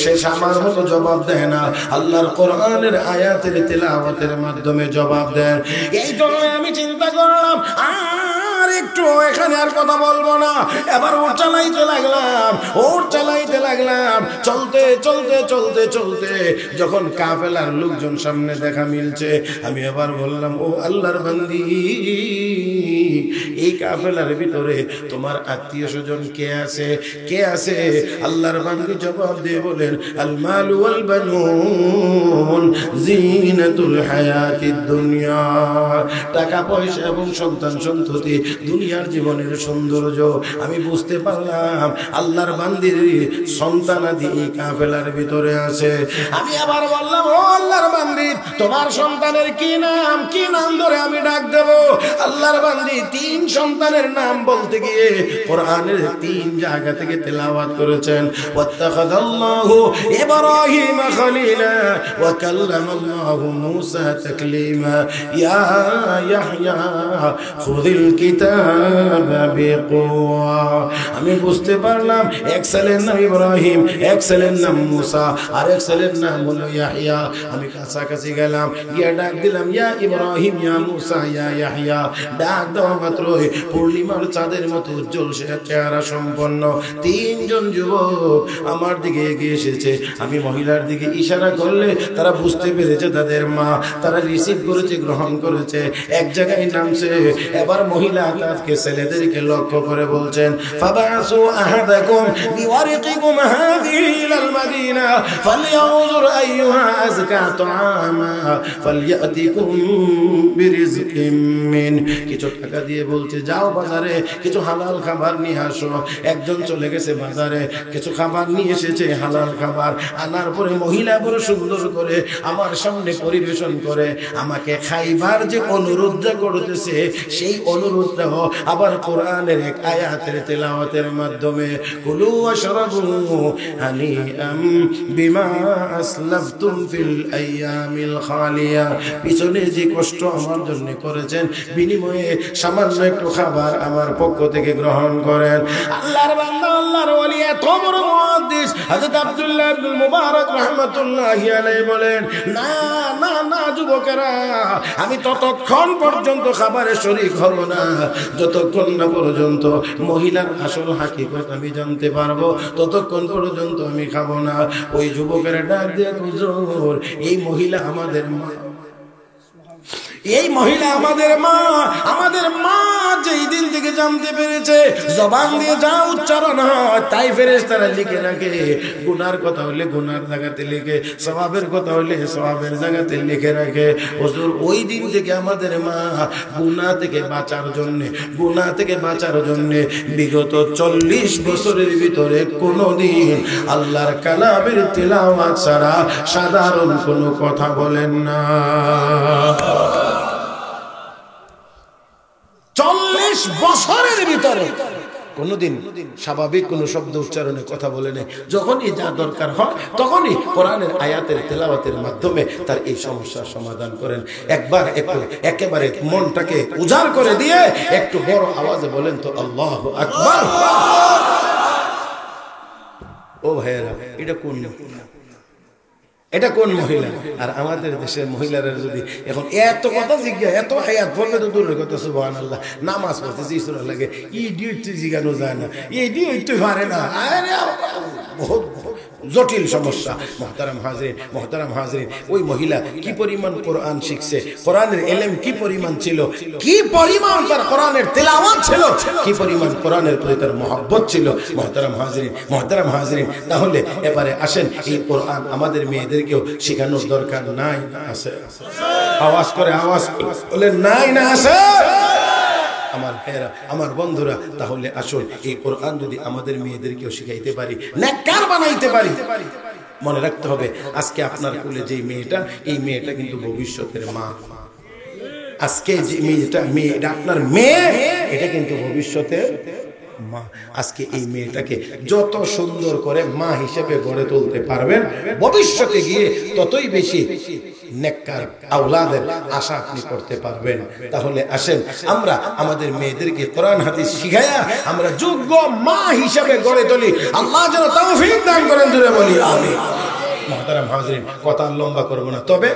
সে আমার মতো জবাব দেয় না, আল্লাহর কোরআনের আয়াতের তেলাওয়াতের মাধ্যমে জবাব দেন। এই জন্য আমি চিন্তা করলাম আর একটু এখানে আর কথা বলবো না। এবার ওর চালাইতে লাগলাম। চলতে চলতে চলতে চলতে যখন কাফেলার লোকজন সামনে দেখা মিলছে, আমি এবার বললাম, ও আল্লাহর বান্দি, এই কাফেলার ভিতরে তোমার আত্মীয় স্বজন কে আছে? কে আছে? আল্লাহর বান্দী জবাব দিয়ে বলেন, আল মালু ওয়াল বানুন জিনাতুল হায়াতিদ দুনিয়া। টাকা পয়সা এবং সন্তান সন্ততি দুনিয়ার জীবনের সৌন্দর্য। আমি বুঝতে পারলাম আল্লাহর বান্দির সন্তানাদি এই কাফেলার ভিতরে আছে। আমি আবার বললাম, ও আল্লাহর বান্দি, তোমার সন্তানের কি নাম? কি নাম ধরে আমি ডাক দেব? আল্লাহর বান্দি তিন সন্তানের নাম বলতে গিয়ে কোরআনের তিন জায়গা থেকে তেলাওয়াত করেছেন। ওয়াত্তাখাযাল্লাহু ইব্রাহিমা খলিলা ওয়া কাল্লামাল্লাহু মূসা তাকলিমা ইয়া ইয়াহইয়া খুযিল কিতাবা বিকুওয়া। আমি বুঝতে পারলাম এক ছেলের নাম ইব্রাহিম, এক ছেলের নাম মূসা, আর এক ছেলের নাম হলো ইয়াহইয়া। আমি কাছাকাছি গেলাম, গিয়ে ডাক দিলাম ইয়া ইব্রাহিম ইয়া মূসা ইয়া ইয়াহইয়া। ডাক দেওয়া মাত্রই পূর্ণিমার চাঁদের মতো উজ্জ্বল সে চেহারা সম্পন্ন তিনজন যুবক আমার দিকে এগিয়ে এসেছে। আমি মহিলার দিকে ইশারা করলে তারা বুঝতে পেরেছে তাদের মা, তারা রিসিভ করেছে, গ্রহণ করেছে, এক জায়গায় নামছে। এবার মহিলা তাকে ছেলেদেরকে লক্ষ্য করে বলছেন ফাবাসু আহাদাকুম বিওয়ারিকিকুম হাযিহি ইলাল মাদিনা ফালইয়ানজুর আইয়ুহা আযকা তাআমা ফালইয়াতিকুম বিরিজকিম মিন। কিছু টাকা দিয়ে বলছে যাও বাজারে কিছু হালাল খাবার নিয়ে আসো। একজন চলে গেছে বাজারে, কিছু খাবার নিয়ে এসেছে, হালাল খাবার আনার পরে মহিলা বড় সুন্দর করে আমার সামনে পরিবেশন করে আমাকে খাইবার যে অনুরোধটা করতেছে সেই অনুরোধটাও আবার কোরআনের এক আয়াতের তেলাওয়াতের মাধ্যমে কুলু ওয়াশরাবু হানিআম বিমা আসলাফতুম ফিল আইয়ামিল খালিয়া। পিছনে যে কষ্ট আমার জন্য করেছেন বিনিময়ে সামান্য একটু খাবার আমার পক্ষ থেকে গ্রহণ করেন। আল্লাহর বান্দা আল্লাহর ওলি এত বড় মুহাদ্দিস হযরত আব্দুল্লাহ ইবনে মুবারক রাহমাতুল্লাহি আলাইহি বলেন না না না যুবকেরা, আমি ততক্ষণ পর্যন্ত খাবারে শরীক হব না যতক্ষণ না পর্যন্ত মহিলার আসল হাকিকত আমি জানতে পারবো, ততক্ষণ পর্যন্ত আমি খাবো না। ওই যুবকেরা ডাক দিয়ে হুজুর এই মহিলা আমাদের মা, এই মহিলা আমাদের মা, আমাদের মা যেই দিন থেকে জানতে পেরেছে জবান দিয়ে যা উচ্চারণ হয় তাই ফেরেশতারা লিখে রাখে। গুনার কথা হলে গুনার জায়গাতে লিখে, সওয়াবের কথা হলে সওয়াবের জায়গাতে লিখে রাখে। হুজুর ওই দিন থেকে আমাদের মা গুনাহ থেকে বাঁচার জন্য, গুনাহ থেকে বাঁচার জন্য বিগত 40 বছরের ভিতরে কোনোদিন আল্লাহর কালামের তিলাওয়াত ছাড়া সাধারণ কোনো কথা বলেন না। 40 বছরের ভিতরে কোনদিন স্বাভাবিক কোন শব্দ উচ্চারণে কথা বলে নেই। যখনই যা দরকার হয় তখনই কোরআনের আয়াতের তেলাওয়াতের মাধ্যমে তার এই সমস্যার সমাধান করেন। একবার একটু একেবারে মনটাকে উজাড় করে দিয়ে একটু বড় আওয়াজে বলেন তো আল্লাহু আকবার। ও ভাইয়েরা, এটা কোন, এটা কোন মহিলা? আর আমাদের দেশের মহিলারা যদি এখন এত কথা জিজ্ঞাসা, এত আয়াত বললে তো দূরের কথা, সুবহানাল্লাহ, নামাজ পড়তে যে সূরা লাগে ইডিয়ট জিজ্ঞানো যায় না, ইডিয়ট পারে না, আরে বহুত জটিল সমস্যা। মুহতারাম হাজরিন, মুহতারাম হাজরিন, ওই মহিলা কি পরিমাণ কোরআন শিখছে, কোরআনের ইলম কি পরিমাণ ছিল, কি পরিমাণ তার কোরআনের তেলাওয়াত ছিল, কি পরিমাণ কোরআনের প্রতি তার মহব্বত ছিল। মুহতারাম হাজরিন, মুহতারাম হাজরিন, তাহলে এবারে আসেন এই কোরআন আমাদের মেয়েদেরকেও শেখানোর দরকার নাই না আছে? আওয়াজ করে আওয়াজ বলে নাই না আছে? আমার ভাইরা, আমার বন্ধুরা, তাহলে আসুন এই কোরআন যদি আমাদের মেয়েদেরকেও শিখাইতে পারি, নেককার বানাইতে পারি। মনে রাখতে হবে আজকে আপনার কোলে যে মেয়েটা, এই মেয়েটা কিন্তু ভবিষ্যতের মা। আজকে যে মেয়েটা আপনার মেয়ে, এটা কিন্তু ভবিষ্যতের মা। আজকে এই মেয়েটাকে যত সুন্দর করে মা হিসেবে গড়ে তুলতে পারবেন, ভবিষ্যতে গিয়ে ততই বেশি নেককার আওলাদের আশা আপনি করতে পারবেন। তাহলে আসেন আমরা আমাদের মেয়েদেরকে কোরআন হাদিস শিখায়া আমরা যোগ্য মা হিসেবে গড়ে তুলি। আল্লাহ যেন তৌফিক দান করেন, জোরে বলি আমিন। মুহতারাম হাজরিন, কথা লম্বা করব না, তবে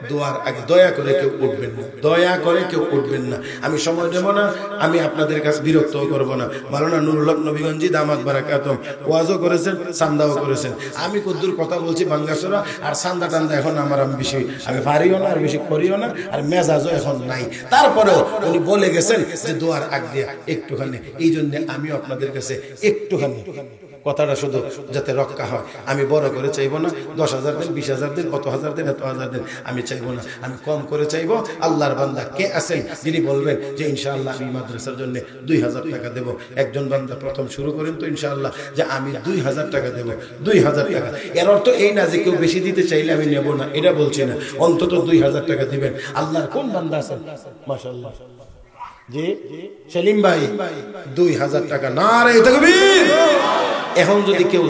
দোয়ার আগে দয়া করে কেউ উঠবেন না, দয়া করে কেউ উঠবেন না। আমি সময় দেব না, আমি আপনাদের কাছে বিরক্ত করব না। মাওলানা নুরুল হক নবীগঞ্জি দামাত বারাকাতুম ওয়াজও করেছেন, সান্দাও করেছেন। আমি কদ্দুর কথা বলছি বাঙ্গাসরা, আর সান্দা টান্দা এখন আমি বেশি আমি পারিও না, আর বেশি করিও না, আর মেজাজও এখন নাই। তারপরেও উনি বলে গেছেন যে দোয়ার আগ দিয়ে একটুখানি, এই জন্য আমিও আপনাদের কাছে একটুখানি কথাটা শুধু যাতে রক্ষা হয়। আমি বড় করে চাইবো না 10,000 দিন, 20,000 দিন, কত হাজার দিন, এত হাজার দিন আমি চাইবো না। আমি কম করে চাইবো। আল্লাহর বান্দা কে আছেন যিনি বলবেন যে ইনশাআল্লাহ আমি মাদ্রাসার জন্য 2,000 টাকা দেব? একজন বান্দা প্রথম শুরু করেন তো ইনশাআল্লাহ যে আমি 2,000 টাকা দেব, 2,000 টাকা। এর অর্থ এই না যে কেউ বেশি দিতে চাইলে আমি নেব না, এটা বলছি না। অন্তত 2,000 টাকা দিবেন। আল্লাহর কোন বান্দা আছেন মাশাআল্লাহ জি সেলিম ভাই 2000 টাকা। নারে তাকবীর। এখন যদি কেউ